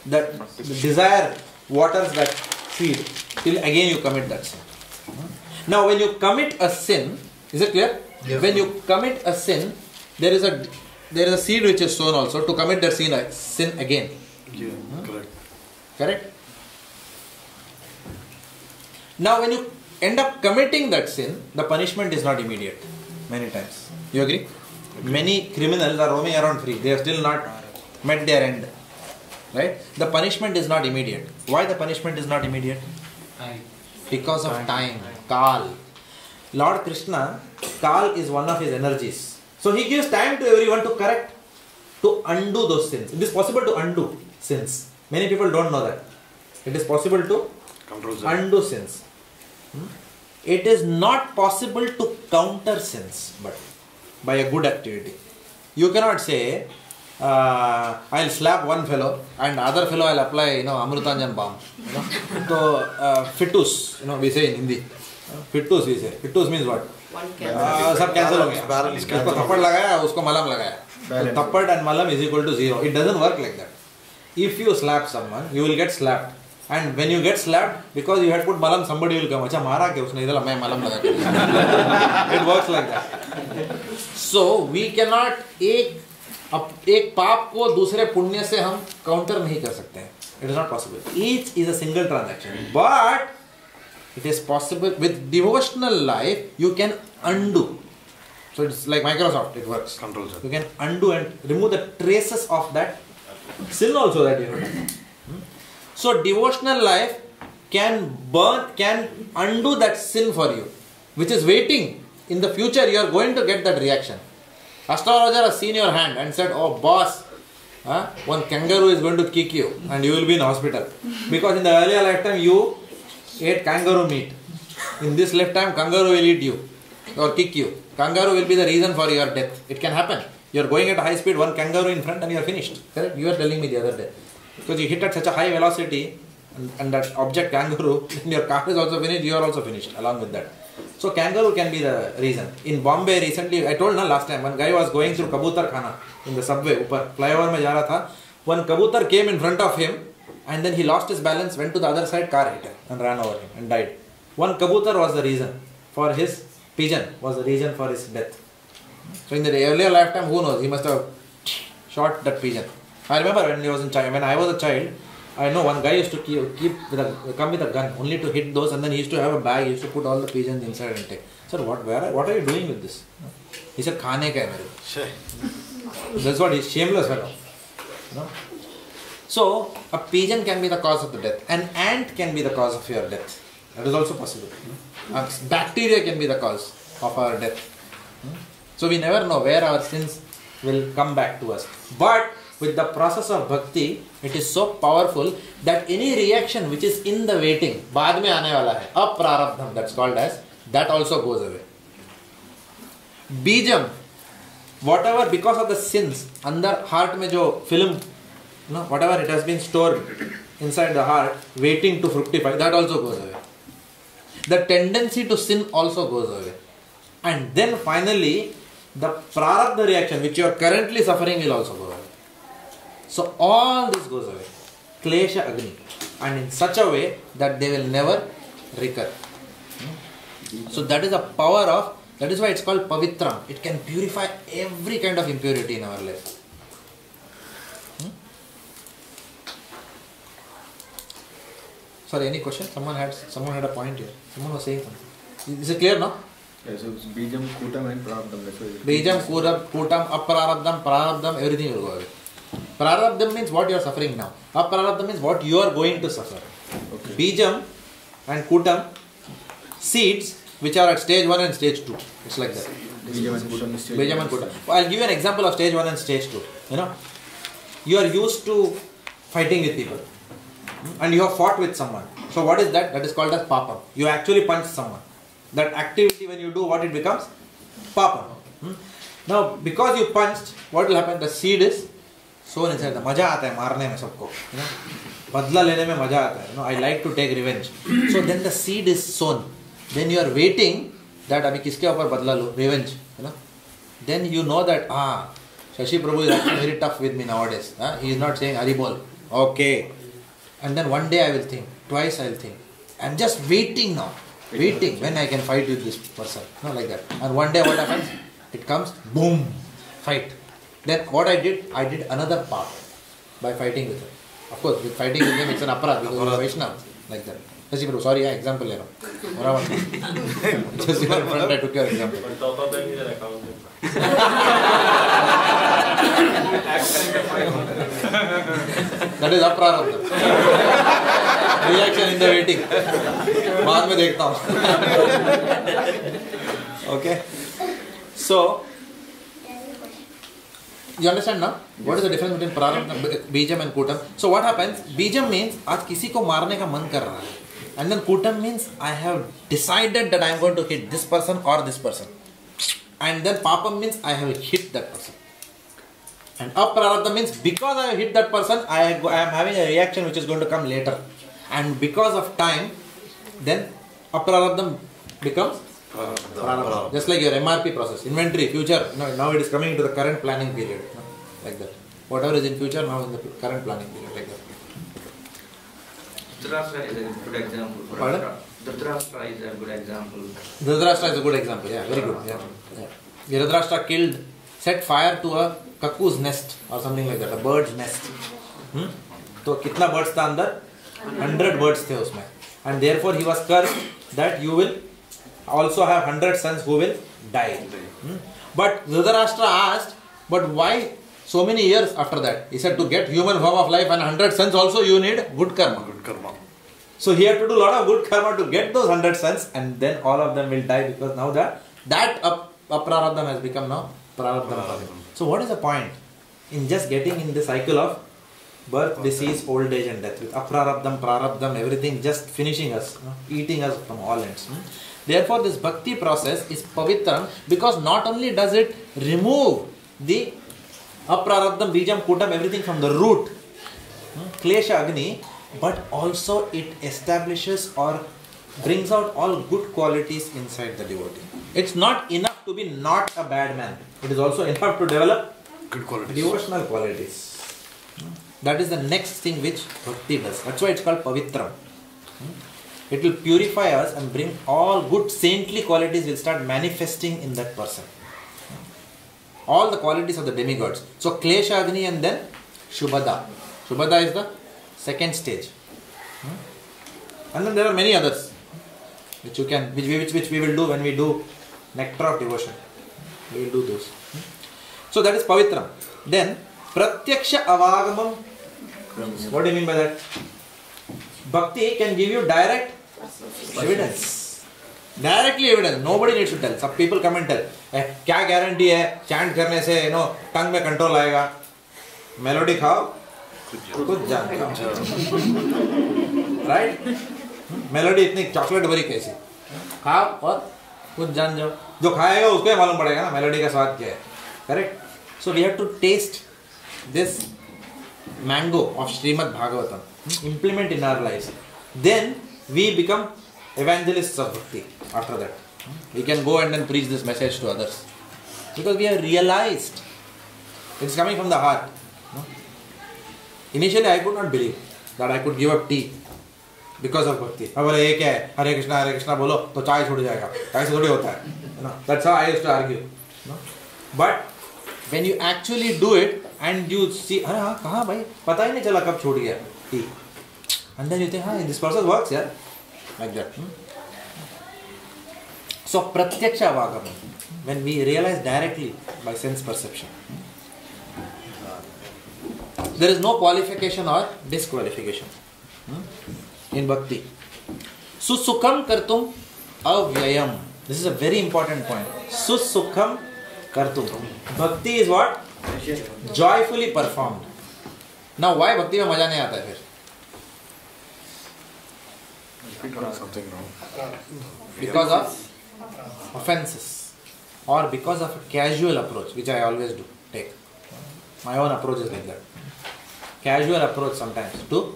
the desire waters that seed till again you commit that sin. Now when you commit a sin, is it clear? Yes. When you commit a sin, there is a seed which is sown also to commit that sin again. Yeah, correct. Correct? Now when you end up committing that sin, the punishment is not immediate. Many times. You agree? Many criminals are roaming around free. They have still not met their end. Right? The punishment is not immediate. Why the punishment is not immediate? Because of time. Kal. Lord Krishna, Kal is one of his energies. So he gives time to everyone to correct, to undo those sins. It is possible to undo sins. Many people don't know that. It is possible to undo sins. It is not possible to counter sins, but by a good activity. You cannot say, I'll slap one fellow and other fellow I'll apply, Amrutanjan balm. So, fitus, we say in Hindi. Fitus we say. Fitus means what? सब cancel हो गया. उसको थप्पड़ लगाया, उसको मलम लगाया. Thappad and malam is equal to 0. It doesn't work like that. If you slap someone, you will get slapped. And when you get slapped, because you had put malam, somebody will come. अच्छा मारा क्या उसने इधर मैं malam लगा. It works like that. So we cannot एक पाप को दूसरे पुण्य से हम काउंटर नहीं कर सकते हैं. It is not possible. Each is a single transaction. But it is possible with devotional life, you can undo. So it's like Microsoft, it works. Control. You can undo and remove the traces of that sin also that you have done. So devotional life can undo that sin for you, which is waiting. In the future, you are going to get that reaction. Astrologer has seen your hand and said, oh boss, one kangaroo is going to kick you and you will be in hospital. Because in the earlier lifetime, you ate kangaroo meat. In this lifetime, kangaroo will eat you or kick you. Kangaroo will be the reason for your death. It can happen. You are going at high speed, one kangaroo in front and you are finished. Correct? You are telling me the other day. Because you hit at such a high velocity and that object kangaroo, then your car is also finished, you are also finished along with that. So kangaroo can be the reason. In Bombay recently, I told last time, one guy was going through Kabutar Khana in the subway, flyover mein ja raha tha. One kabutar came in front of him and then he lost his balance, went to the other side, car hit him and ran over him and died. One kabutar was the reason for his, pigeon was the reason for his death. So in the earlier lifetime, who knows, he must have shot that pigeon. I remember when I was a child, I know one guy used to come with a gun only to hit those, and then he used to have a bag, he used to put all the pigeons inside and take. Sir, what are you doing with this? He said, khane ka hai mere. That's what he's shameless fellow. So a pigeon can be the cause of the death. An ant can be the cause of your death. That is also possible. A bacteria can be the cause of our death. So we never know where our sins will come back to us. But with the process of bhakti, it is so powerful that any reaction which is in the waiting, baad mein aane wala hai, aprarabdham, that's called as, that also goes away. Bijam, whatever because of the sins, andar heart mein jo film, whatever it has been stored inside the heart, waiting to fructify, that also goes away. The tendency to sin also goes away. And then finally, the prarabdha reaction which you are currently suffering will also go away. So all this goes away. Klesha Agni. And in such a way that they will never recur. So that is the power of, that is why it's called Pavitram. It can purify every kind of impurity in our life. Sorry, any question? Someone had a point here. Someone was saying something. Is it clear now? Yes, so it's Bijam, Kutam and Prarabdham. Bijam, Kutam, Aprarabdham, Prarabdham, everything will go away. Prarabdham means what you are suffering now. Aprarabdham means what you are going to suffer. Okay. Bijam and Kutam, seeds which are at stage 1 and stage 2. It's like that. Bijam and Kutam is stage Bijam and Kutam. I'll give you an example of stage 1 and stage 2. You are used to fighting with people. And you have fought with someone. So what is that? That is called as papam. You actually punch someone. That activity when you do, what it becomes? Papam. Now, because you punched, what will happen? The seed is sown inside. The maja aata hai marne mein sabko. Badla lene mein maja aata hai. I like to take revenge. So then the seed is sown. Then you are waiting that abhi kiske upar badla lo, revenge. Then you know that Shashi Prabhu is actually very tough with me nowadays. He is not saying Haribol. Okay. And then one day I will think, twice I will think. I am just waiting now. Waiting when I can fight with this person. Not like that. And one day what happens? It comes, boom, fight. Then what I did another part by fighting with him. Of course, with fighting with him it's an aparad because he's a Vaishnava. Like that. Sorry, example. Just in front I took your example. On top of that, he's an accountant. That is aprarabdha. Reaction in the waiting. बाद में देखता हूँ. Okay. So, you understand now? What is the difference between prarabdha, bijam and kutam? So what happens? Bijam means आज किसी को मारने का मन कर रहा है. And then kutam means I have decided that I am going to hit this person or this person. And then papam means I have hit that person. And aprarabdha means because I have hit that person, I am having a reaction which is going to come later. And because of time, then aprarabdha becomes prarabdha. Just like your MRP process, inventory, future. Now it is coming into the current planning period. Like that. Whatever is in future, now in the current planning period. Like that. Dhritarashtra is a good example. Pardon? Dhritarashtra is a good example. Dhritarashtra is a good example. Yeah, very good. Yeah. Dhritarashtra killed, set fire to a cuckoo's nest or something like that, a bird's nest. So, कितना birds था अंदर? 100 birds थे उसमें. And therefore he was cursed that you will also have 100 sons who will die. But Dhritarashtra asked, but why so many years after that? He said to get human form of life and 100 sons also you need good karma. Good karma. So he had to do a lot of good karma to get those 100 sons, and then all of them will die because now that aprarabdham has become now prarabdham. So what is the point in just getting in the cycle of birth, disease, old age and death with aprarabdham, prarabdham, everything just finishing us, eating us from all ends. Therefore this bhakti process is pavitram because not only does it remove the aprarabdham, bijam, kutam, everything from the root, klesha agni, but also it establishes or brings out all good qualities inside the devotee. It's not enough to be not a bad man. It is also enough to develop good qualities, devotional qualities. That is the next thing which bhakti does. That's why it's called pavitram. It will purify us and bring all good saintly qualities will start manifesting in that person. All the qualities of the demigods. So klesha agni and then shubhada. Shubhada is the second stage. And then there are many others which we will do when we do Nectar of Devotion. We will do those. So that is pavitram. Then pratyaksha avagamam. What do you mean by that? Bhakti can give you direct evidence. Directly evidence. Nobody needs to tell. Some people come and tell. क्या guarantee है? Chant करने से tongue में control आएगा. Melody खाओ. कुछ जान जाओ. Right? Melody इतनी chocolate भरी कैसी? खाओ और कुछ जान जाओ. जो खाएगा उसको ही मालूम पड़ेगा ना मेलोडी का स्वाद क्या है. Correct? So we have to taste this mango of Srimad Bhagavatam, implement in our lives. Then we become evangelists of bhakti. After that, we can go and then preach this message to others because we have realized it's coming from the heart. Initially, I could not believe that I could give up tea because of bhakti. I बोले ये क्या है? Hare Krishna बोलो तो चाय छूट जाएगा. चाय से थोड़ी होता है. That's how I used to argue. But when you actually do it and you see, अरे हाँ कहाँ भाई पता ही नहीं चला कब छूट गया tea. And then you think, हाँ this process works, yeah, like that. So pratyaksha avagama, when we realize directly by sense perception, there is no qualification or disqualification in bhakti. Susukham kartum avyayam. This is a very important point. Susukham kartum. Bhakti is what? Joyfully performed. Now why bhakti में मजा नहीं आता है फिर? Something wrong. Because of offenses or because of a casual approach, which I always do take. My own approach is like that. Casual approach sometimes to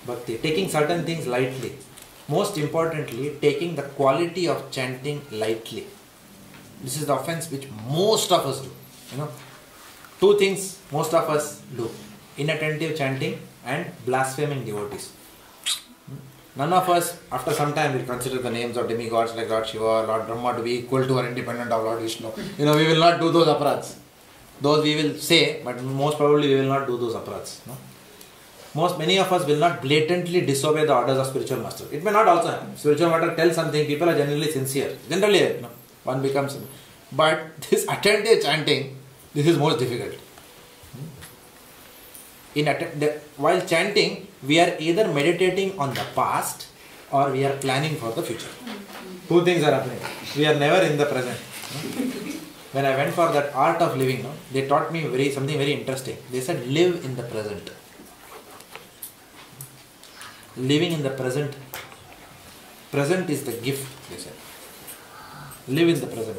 bhakti, taking certain things lightly. Most importantly, taking the quality of chanting lightly. This is the offense which most of us do. Two things most of us do: inattentive chanting and blaspheming devotees. None of us, after some time, will consider the names of demigods like Lord Shiva, Lord Brahma to be equal to or independent of Lord Vishnu. We will not do those aparadhs. Those we will say, but most probably we will not do those aparadhs. Many of us will not blatantly disobey the orders of spiritual master. It may not also happen. Spiritual master tells something, people are generally sincere. Generally, one becomes. But this attentive chanting, this is most difficult. While chanting, we are either meditating on the past or we are planning for the future. Two things are happening. We are never in the present. When I went for that art of living, they taught me something very interesting. They said, live in the present. Living in the present. Present is the gift, they said. Live in the present.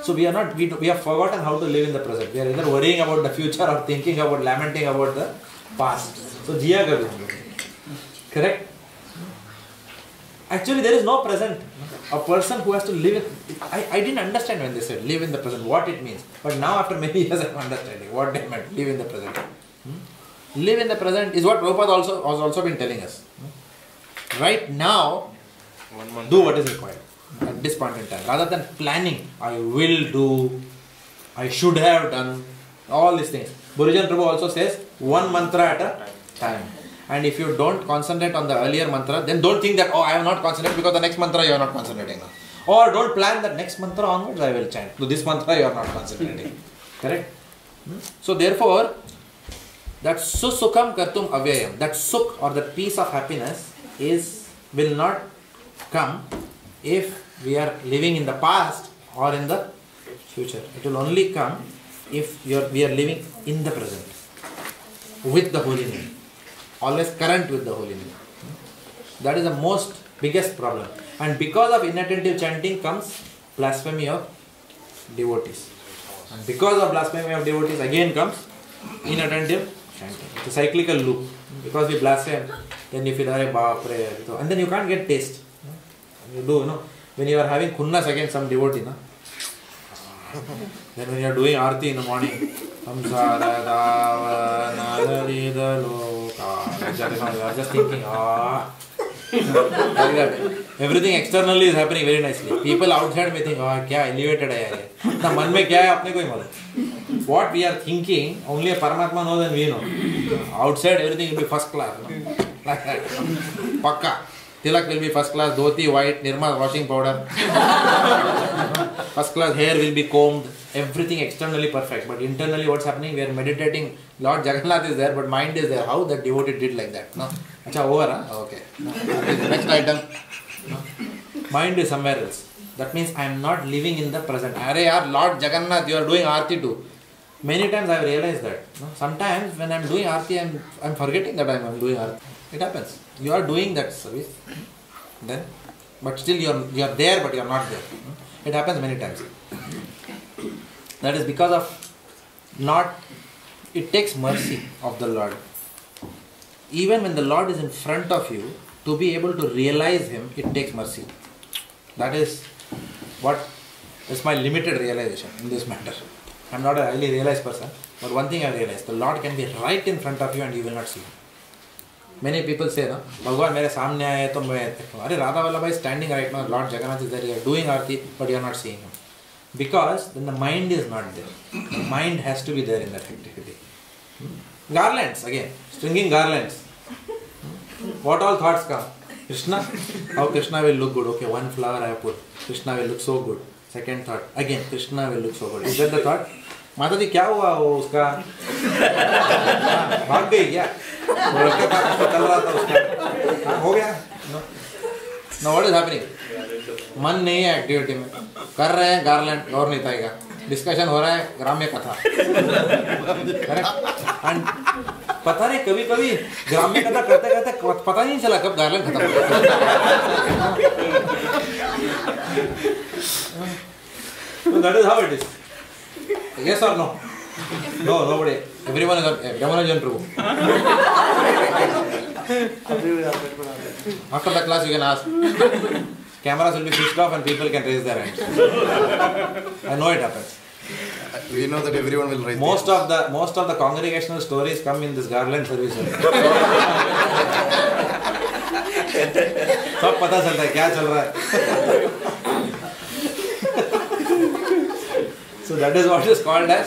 So we have forgotten how to live in the present. We are either worrying about the future or thinking about, lamenting about the past. So jiya karo. Correct? Actually, there is no present. A person who has to live in... I didn't understand when they said live in the present, what it means. But now after many years I am understanding what they meant, live in the present. Live in the present is what Prabhupada has also been telling us. Right now, do what is required at this point in time. Rather than planning, I will do, I should have done, all these things. Burijan Prabhu also says, one mantra at a time. And if you don't concentrate on the earlier mantra, then don't think that, I have not concentrated because the next mantra you are not concentrating on. Or don't plan that next mantra onwards I will chant. So this mantra you are not concentrating. Correct? So therefore, that susukham kartum avyayam, that sukh or the peace of happiness will not come if we are living in the past or in the future. It will only come if we are living in the present with the holy name. Always current with the holy name. That is the biggest problem. And because of inattentive chanting comes blasphemy of devotees. And because of blasphemy of devotees again comes inattentive chanting. It's a cyclical loop. Because we blaspheme, then you feel, Hare Baapre, and then you can't get taste. You do, when you are having khunnas against some devotee, then when you are doing arti in the morning, samsara dava nalarida loka, you are just thinking, like that. Everything externally is happening very nicely. People outside may think, kya elevated hai ye. Na man mein kya hai, apne ko hi malum. What we are thinking, only a Paramatma knows and we know. Outside everything will be first class. Like that. Pakka. Tilak will be first class, dhoti white, Nirma washing powder. First class hair will be combed. Everything externally perfect. But internally what's happening? We are meditating. Lord Jagannath is there, but mind is there. How that devotee did like that? No? Acha, over, huh? Okay. Next item. No? Mind is somewhere else. That means I am not living in the present. Arey, Lord Jagannath, you are doing arti too. Many times I have realized that. No? Sometimes when I am doing arti, I am forgetting that I am doing arti. It happens. You are doing that service, then, but still you are there, but you are not there. It happens many times. That is because of it takes mercy of the Lord. Even when the Lord is in front of you, to be able to realize Him, it takes mercy. That is my limited realization in this matter. I am not a highly realized person, but one thing I realized, the Lord can be right in front of you and you will not see Him. Many people say, no, Bhagwan mere samne aaye to main dekho. Are Radha Vallabha is standing right now, Lord Jagannath is there, you are doing Aarti, but you are not seeing Him. Because then the mind is not there. The mind has to be there in that activity. Garlands, again, stringing garlands. What all thoughts come? Krishna, how Krishna will look good. Okay, one flower I have put. Krishna will look so good. Second thought, again, Krishna will look so good. Is that the thought? माता जी क्या हुआ वो उसका भाग गई क्या उसके पास चल रहा था उसका हो गया नो व्हाट इज हैपनिंग मन नहीं है एक्टिविटी में कर रहे हैं गार्लैंड और नहीं पाएगा डिस्कशन हो रहा है ग्राम्य कथा एंड पता नहीं कभी कभी ग्राम्य कथा करते करते पता नहीं चला कब गार्लैंड खत्म हो गया that is how it is Yes or no? No, nobody. Everyone is on Prabhu. After the class you can ask. Cameras will be switched off and people can raise their hands. I know it happens. We know that everyone will raise most of the congregational stories come in this garland service. सब पता चलता है क्या चल रहा है. So that is what is called as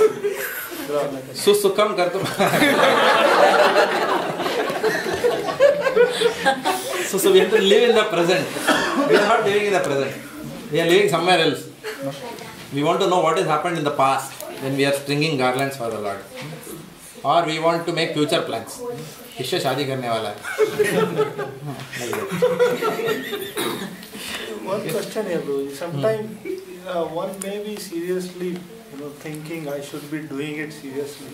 Susukham Kartum. So we have to live in the present. We are not living in the present. We are living somewhere else. We want to know what has happened in the past when we are stringing garlands for the Lord. Or we want to make future plans. Kishe shaadi karne wala hai. One question here, bro. Sometimes one may be seriously, thinking I should be doing it seriously.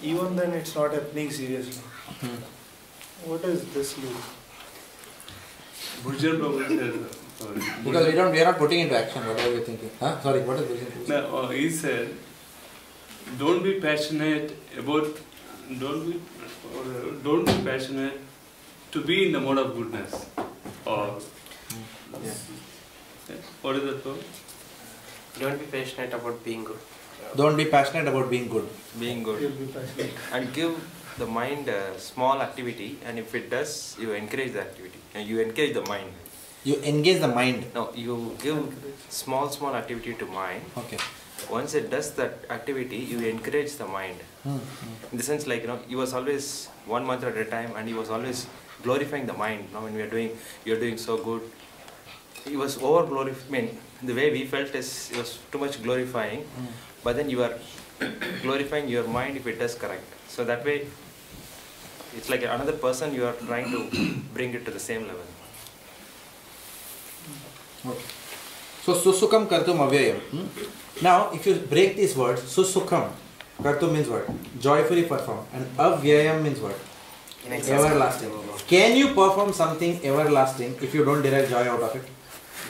Even then, it's not happening seriously. What is this loop? Bhujan Prabhu said, sorry. Because we are not putting into action. What are you thinking? Huh? Sorry, what is Bhujan? No, he said, don't be passionate about, don't be passionate to be in the mode of goodness. Or what is that called? Don't be passionate about being good. Don't be passionate about being good. Being good. And give the mind a small activity, and if it does, you encourage the activity. And you encourage the mind. You engage the mind. No, you give small activity to mind. Okay. Once it does that activity, you encourage the mind. In the sense, like, he was always one mantra at a time, and he was always glorifying the mind. When you're doing so good. He was over glorifying. The way we felt is it was too much glorifying, but then you are glorifying your mind if it does correct. So that way, it's like another person you are trying to bring it to the same level. Okay. So Susukham Kartum Avyayam. Now, if you break these words, Susukham Kartum means what? Joyfully perform, and Avyayam means what? Everlasting. Can you perform something everlasting if you don't derive joy out of it?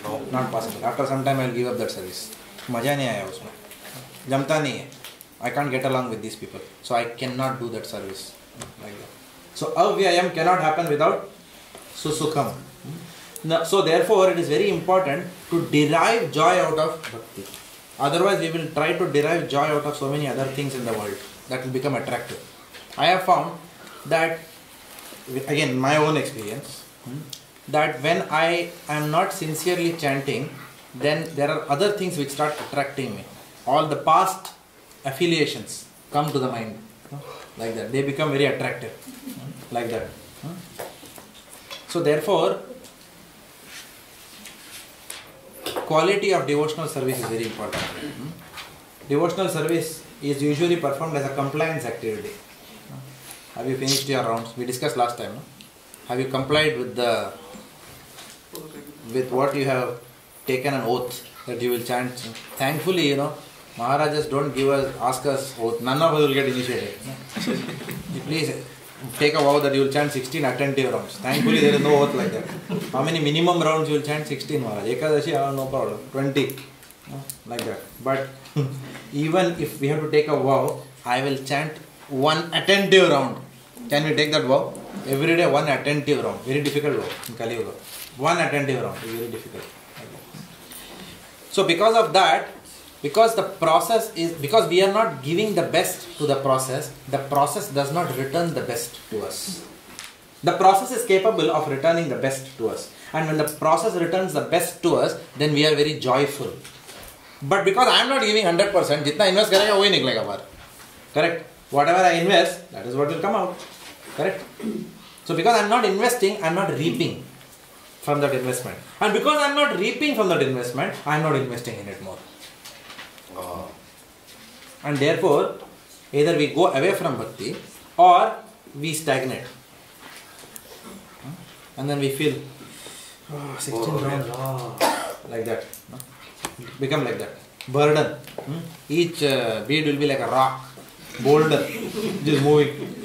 No. Not possible. After some time I will give up that service. मजा नहीं आया उसमें. जमता नहीं है. I can't get along with these people. So I cannot do that service. Like that. So avyayam cannot happen without susukham. Now, so therefore it is very important to derive joy out of bhakti. Otherwise we will try to derive joy out of so many other things in the world. That will become attractive. I have found that, again my own experience, that when I am not sincerely chanting, then there are other things which start attracting me. All the past affiliations come to the mind, like that. They become very attractive, like that. So therefore, quality of devotional service is very important. Devotional service is usually performed as a compliance activity. Have you finished your rounds? We discussed last time. No? Have you complied with what you have taken an oath that you will chant? Thankfully, Maharajas don't ask us oath. None of us will get initiated. Please take a vow that you will chant 16 attentive rounds. Thankfully, there is no oath like that. How many minimum rounds you will chant? 16, Maharaj. Ekadashi, no problem. 20. like that. But even if we have to take a vow, I will chant one attentive round. Can we take that vow? Every day one attentive round. Very difficult vow in Kali Yuga. One attentive round is very difficult. So because of that, because we are not giving the best to the process does not return the best to us. The process is capable of returning the best to us. And when the process returns the best to us, then we are very joyful. But because I am not giving 100%, jitna invest karega wahi niklega bahar. Correct? Whatever I invest, that is what will come out. Correct? So because I am not investing, I am not reaping from that investment. And because I am not reaping from that investment, I am not investing in it more. And therefore, either we go away from bhakti or we stagnate. And then we feel 16 rounds, like that. Become like that. Burden. Each bead will be like a rock, boulder, just moving.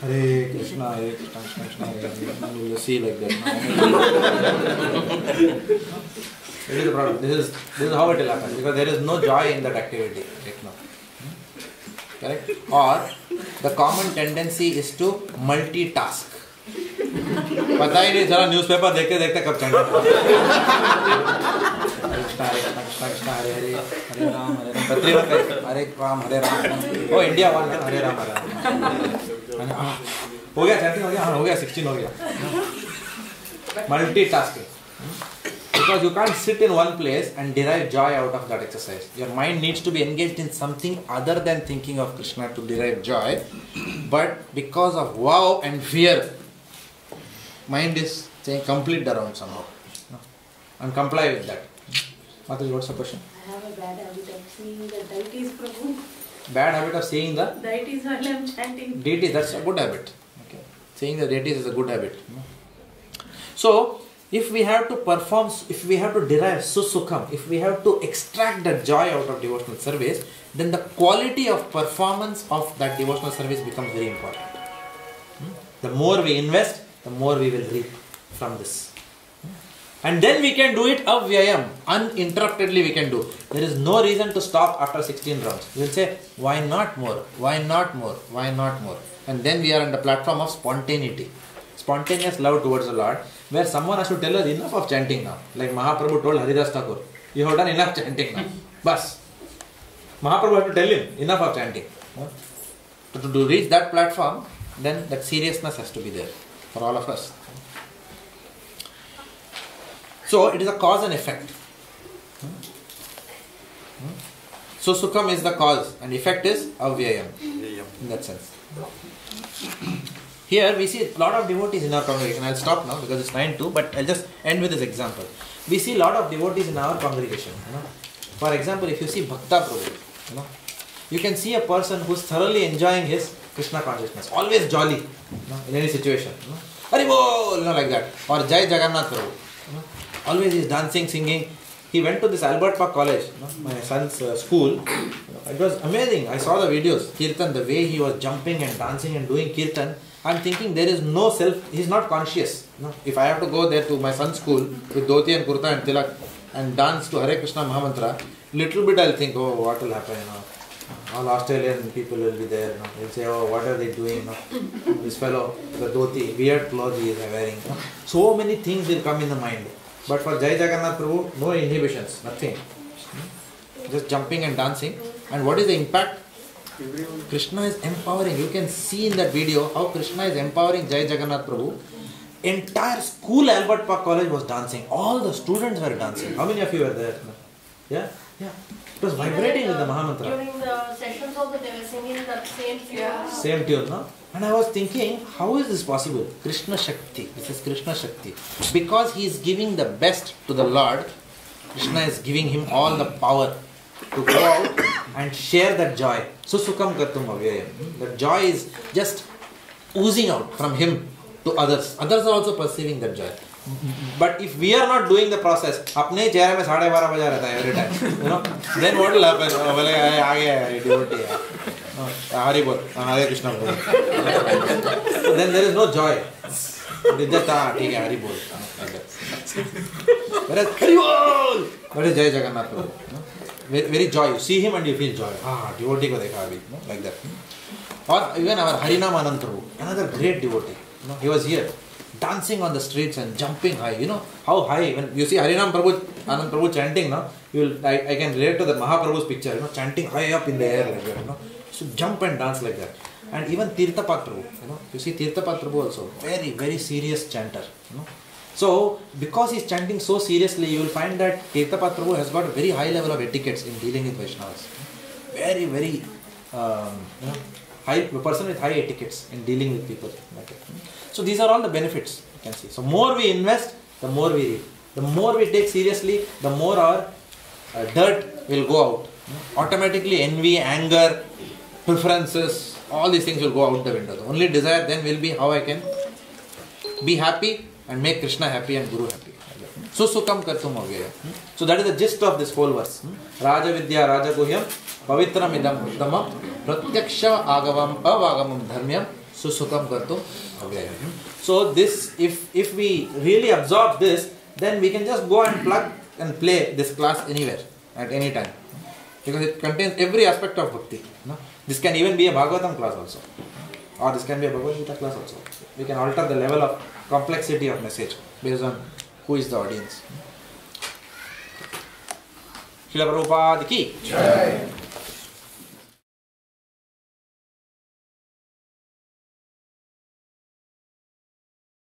Hare Krishna, Hare Krishna, Krishna, Hare Krishna. You will see like that. This is the problem. This is how it will happen, because there is no joy in that activity right now. Correct? Or the common tendency is to multitask. पता ही नहीं चला newspaper देखते देखते कब चढ़ा हरे राम पत्रिका हरे राम ओ India one हरे राम हो गया चैंटिंग हो गया हाँ हो गया 16 हो गया multitasking. Because you can't sit in one place and derive joy out of that exercise. Your mind needs to be engaged in something other than thinking of Krishna to derive joy. But because of wow and fear, mind is saying complete around somehow. And comply with that. Mataji, what's the question? I have a bad habit of seeing the deities, Prabhu. Bad habit of seeing the? Deities while I am chanting. Deities, that's a good habit. Okay. Seeing the deities is a good habit. So, if we have to perform, if we have to derive susukham, if we have to extract that joy out of devotional service, then the quality of performance of that devotional service becomes very important. The more we invest, the more we will reap from this. And then we can do it avyayam, uninterruptedly we can do. There is no reason to stop after 16 rounds. We will say, why not more? Why not more? Why not more? And then we are on the platform of spontaneity. Spontaneous love towards the Lord, where someone has to tell us enough of chanting now. Like Mahaprabhu told Haridas Thakur, you have done enough chanting now. Bas. Mahaprabhu had to tell him, enough of chanting. To reach that platform, then that seriousness has to be there for all of us. So it is a cause and effect. So Sukham is the cause and effect is Avyayam in that sense. Here we see a lot of devotees in our congregation. I'll stop now because it's 9:02, but I'll just end with this example. We see a lot of devotees in our congregation. For example, if you see Bhakta Prabhu, you can see a person who's thoroughly enjoying his Krishna consciousness, always jolly in any situation. Hari Bol, like that. Or Jai Jagannath Prabhu. Always he's dancing, singing. He went to this Albert Park College, my son's school. It was amazing. I saw the videos. Kirtan, the way he was jumping and dancing and doing Kirtan. I'm thinking there is no self, he's not conscious. If I have to go there to my son's school with dhoti and kurta and tilak and dance to Hare Krishna Mahamantra, little bit I'll think, oh, what will happen? All Australian people will be there. They'll say, oh, what are they doing? This fellow, the dhoti, weird clothes he is wearing. So many things will come in the mind. But for Jai Jagannath Prabhu, no inhibitions, nothing. Just jumping and dancing. And what is the impact? Krishna is empowering. You can see in that video how Krishna is empowering Jai Jagannath Prabhu. Entire school Albert Park College was dancing. All the students were dancing. How many of you were there? Yeah? Yeah. It was vibrating with the Mahamantra. During the sessions also they were singing that same tune. Same tune, no? And I was thinking, how is this possible? Krishna Shakti. This is Krishna Shakti. Because he is giving the best to the Lord, Krishna is giving him all the power to go out and share that joy. Susukam kartum avyayam. That joy is just oozing out from him to others. Others are also perceiving that joy. But if we are not doing the process, apne chehre mein 12:30 baja rehta hai every time. Then what will happen? Bole aa gaya devotee. Hari bol, Hare Krishna bol. So then there is no joy. Hari bol. Whereas Haribol, that is Jai Jagannath Prabhu. Very joy. You see him and you feel joy. Devotee ko dekha abhi, like that. Or even our Harinam Anand Prabhu, another great devotee. He was here, dancing on the streets and jumping high. You know how high. When you see Harinam Prabhu, Anand Prabhu chanting, I can relate to the Mahaprabhu's picture. Chanting high up in the air like that. So jump and dance like that. And even Tirthapat Prabhu, you see Tirthapat Prabhu also very, very serious chanter. So because he is chanting so seriously, you will find that Tirthapat Prabhu has got a very high level of etiquettes in dealing with Vaishnavas. Very, very high, a person with high etiquettes in dealing with people. So these are all the benefits you can see. So more we invest, the more we reap. The more we take seriously, the more our dirt will go out. Automatically envy, anger, preferences, all these things will go out the window. The only desire then will be how I can be happy and make Krishna happy and Guru happy. Susukam kartum avyaya. So that is the gist of this whole verse. Raja Vidya Raja Guhyam Pavitram idam uttamam Pratyaksha agavam avagamam dharmyam Susukam kartum avyaya. So this, if we really absorb this, then we can just go and plug and play this class anywhere, at any time. Because it contains every aspect of bhakti. This can even be a Bhagavatam class also. Or this can be a Bhagavad Gita class also. We can alter the level of complexity of message based on who is the audience. Srila Prabhupada ki Jai.